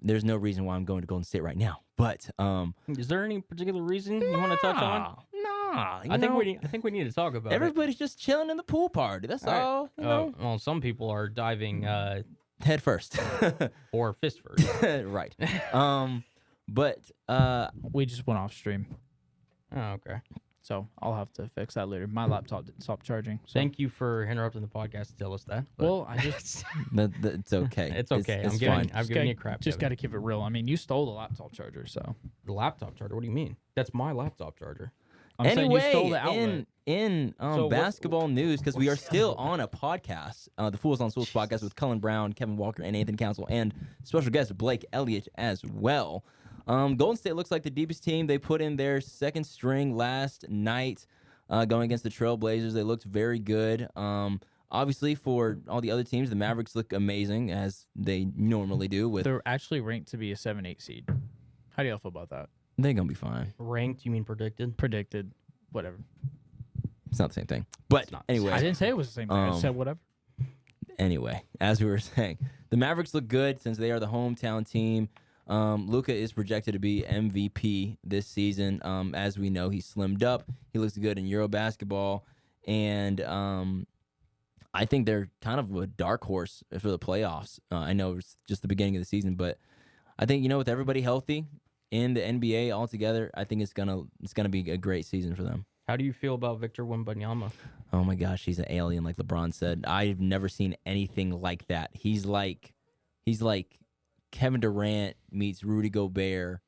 There's no reason why I'm going to Golden State right now. But is there any particular reason you want to touch on? Nah. I think we need to talk about everybody's just chilling in the pool party. That's all. You know? Well, some people are diving head first or fist first. Right. But we just went off stream. Oh, okay. So I'll have to fix that later. My laptop didn't stop charging. So. Thank you for interrupting the podcast to tell us that. Well, I just it's okay. It's okay. It's I'm giving you crap. Just got to keep it real. I mean, you stole the laptop charger, so the laptop charger. What do you mean? That's my laptop charger. I'm saying you stole the outlet. in basketball news, because we are still on a podcast, the Fools on Stools podcast with Cullen Brown, Kevin Walker, and Nathan Council, and special guest Blake Elliott as well. Golden State looks like the deepest team. They put in their second string last night going against the Trailblazers. They looked very good. Obviously, for all the other teams, the Mavericks look amazing, as they normally do. They're actually ranked to be a 7-8 seed. How do y'all feel about that? They're going to be fine. Ranked? You mean predicted? Predicted. Whatever. It's not the same thing. But anyway. I didn't say it was the same thing. I just said whatever. Anyway, as we were saying, the Mavericks look good since they are the hometown team. Luka is projected to be MVP this season. As we know, he slimmed up. He looks good in Euro basketball. And I think they're kind of a dark horse for the playoffs. I know it's just the beginning of the season, but I think, with everybody healthy in the NBA altogether, I think it's gonna be a great season for them. How do you feel about Victor Wembanyama? Oh my gosh, he's an alien, like LeBron said. I've never seen anything like that. He's like Kevin Durant meets Rudy Gobert.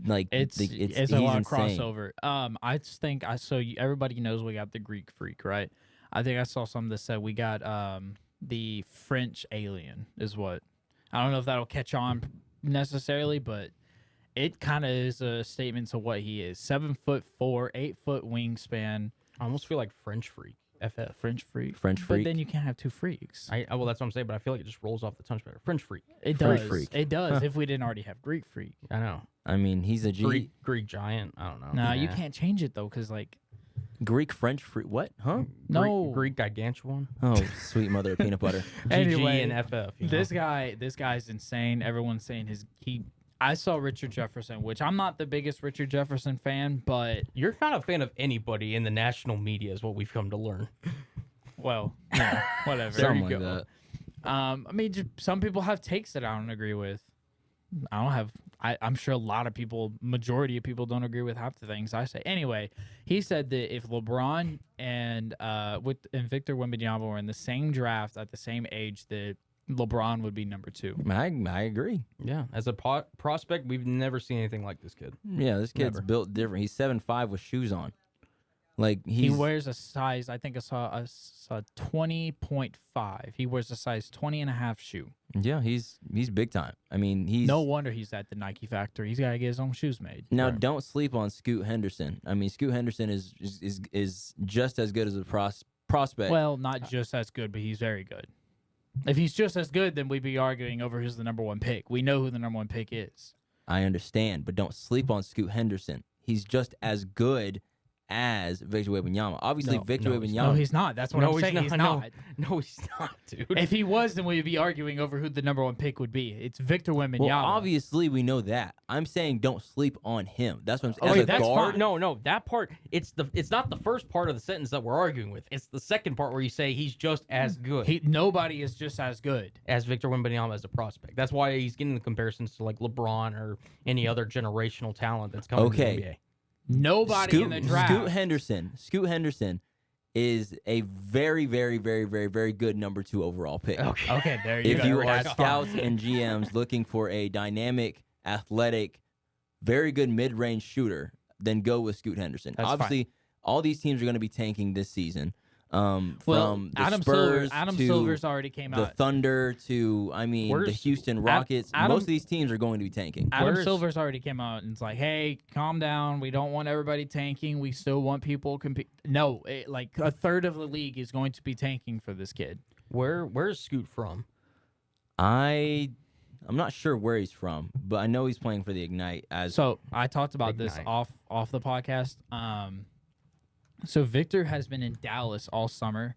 Like it's a lot of crossover. I just think everybody knows we got the Greek freak, right? I think I saw something that said we got the French alien is what. I don't know if that'll catch on necessarily, but it kind of is a statement to what he is. 7'4", 8-foot wingspan. I almost feel like French freak. FF. French freak. But then you can't have two freaks. Well, that's what I'm saying, but I feel like it just rolls off the tongue better. French freak. It French does. freak. It does. If we didn't already have Greek freak. I know. I mean, he's a Greek giant. I don't know. No, you can't change it though, because Greek French freak. What? Huh? No. Greek gargantuan. Oh, sweet mother of peanut butter. Anyway, GG and FF. This guy's insane. Everyone's saying I saw Richard Jefferson, which I'm not the biggest Richard Jefferson fan, but you're not a fan of anybody in the national media, is what we've come to learn. Well, yeah, whatever. There you go. I mean, just some people have takes that I don't agree with. I'm sure a lot of people, majority of people, don't agree with half the things I say. Anyway, he said that if LeBron and Victor Wembanyama were in the same draft at the same age, that LeBron would be number 2. I agree. Yeah, as a prospect, we've never seen anything like this kid. Yeah, this kid's built different. He's 7'5" with shoes on. Like He wears a size, I think I saw a 20.5. He wears a size 20.5 shoe. Yeah, he's big time. I mean, he's No wonder he's at the Nike factory. He's got to get his own shoes made. now. Don't sleep on Scoot Henderson. I mean, Scoot Henderson is just as good as a prospect. Well, not just as good, but he's very good. If he's just as good, then we'd be arguing over who's the number one pick. We know who the number one pick is. I understand, but don't sleep on Scoot Henderson. He's just as good as Victor Wembanyama. Obviously, Victor Wembanyama. No, he's not. That's what I'm saying. He's not. No, he's not, dude. If he was, then we'd be arguing over who the number one pick would be. It's Victor Wembanyama. Well, obviously, we know that. I'm saying don't sleep on him. That's what I'm saying. Okay, As a that's guard, fine. No, that part. It's not the first part of the sentence that we're arguing with. It's the second part where you say he's just as good Nobody is just as good. as Victor Wembanyama as a prospect. That's why he's getting the comparisons to like LeBron or any other generational talent that's coming to the NBA. Nobody in the draft. Scoot Henderson is a very, very, very, very, very good number 2 overall pick. Okay, there you go. If you are That's scouts fine. and GMs looking for a dynamic, athletic, very good mid-range shooter, then go with Scoot Henderson. That's Obviously, all these teams are going to be tanking this season. From the Adam Spurs to Silver's already came the out. Thunder to, the Houston Rockets. Most of these teams are going to be tanking. Adam Silver's already came out and it's like, hey, calm down. We don't want everybody tanking. We still want people compete. No, like a third of the league is going to be tanking for this kid. Where's Scoot from? I'm not sure where he's from, but I know he's playing for the Ignite. So I talked about this off the podcast. So Victor has been in Dallas all summer,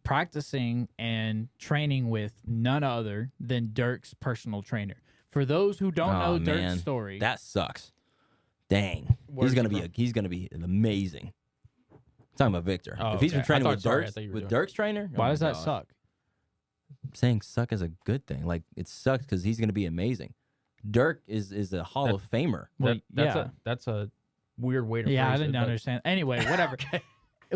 practicing and training with none other than Dirk's personal trainer. For those who don't know Dirk's story, that sucks. Dang, Where's he's gonna be amazing. I'm talking about Victor. Oh, if he's been okay. training I with thought you were doing- Dirk's trainer, why oh does my that gosh. suck? I'm saying suck is a good thing. Like it sucks because he's gonna be amazing. Dirk is a Hall of Famer. Well, That's a weird way to I phrase didn't it, but- understand. Anyway, whatever.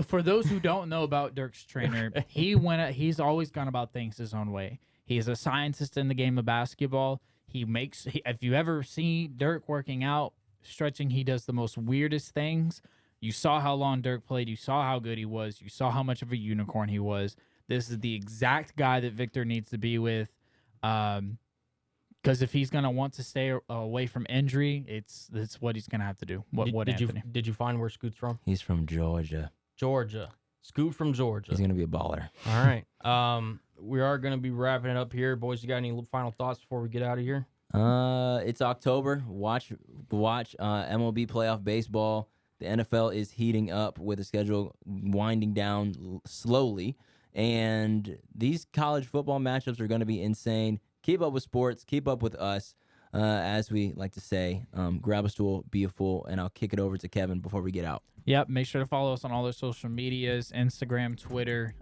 For those who don't know about Dirk's trainer, he's always gone about things his own way. He is a scientist in the game of basketball. If you ever see Dirk working out, stretching, he does the most weirdest things. You saw how long Dirk played. You saw how good he was. You saw how much of a unicorn he was. This is the exact guy that Victor needs to be with. Because if he's gonna want to stay away from injury, it's what he's gonna have to do. Did you find where Scoot's from? He's from Georgia. Georgia. Scoot from Georgia. He's gonna be a baller. All right. We are gonna be wrapping it up here, boys. You got any final thoughts before we get out of here? It's October. Watch MLB playoff baseball. The NFL is heating up with the schedule winding down slowly, and these college football matchups are going to be insane. Keep up with sports. Keep up with us. As we like to say, grab a stool, be a fool, and I'll kick it over to Kevin before we get out. Yep. Make sure to follow us on all our social medias, Instagram, Twitter.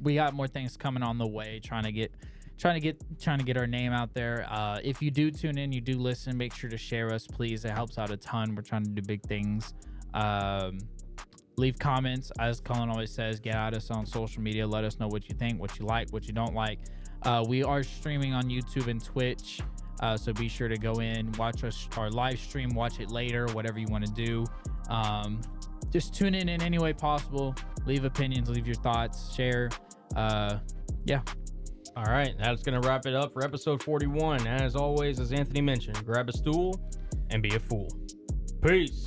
We got more things coming on the way. Trying to get our name out there. If you do tune in, you do listen, make sure to share us, please. It helps out a ton. We're trying to do big things. Leave comments, as Cullen always says. Get at us on social media. Let us know what you think, what you like, what you don't like. We are streaming on YouTube and Twitch, so be sure to go in, watch our live stream, watch it later, whatever you want to do. Just tune in any way possible. Leave opinions, leave your thoughts, share. Yeah. All right, that's going to wrap it up for episode 41. As always, as Anthony mentioned, grab a stool and be a fool. Peace.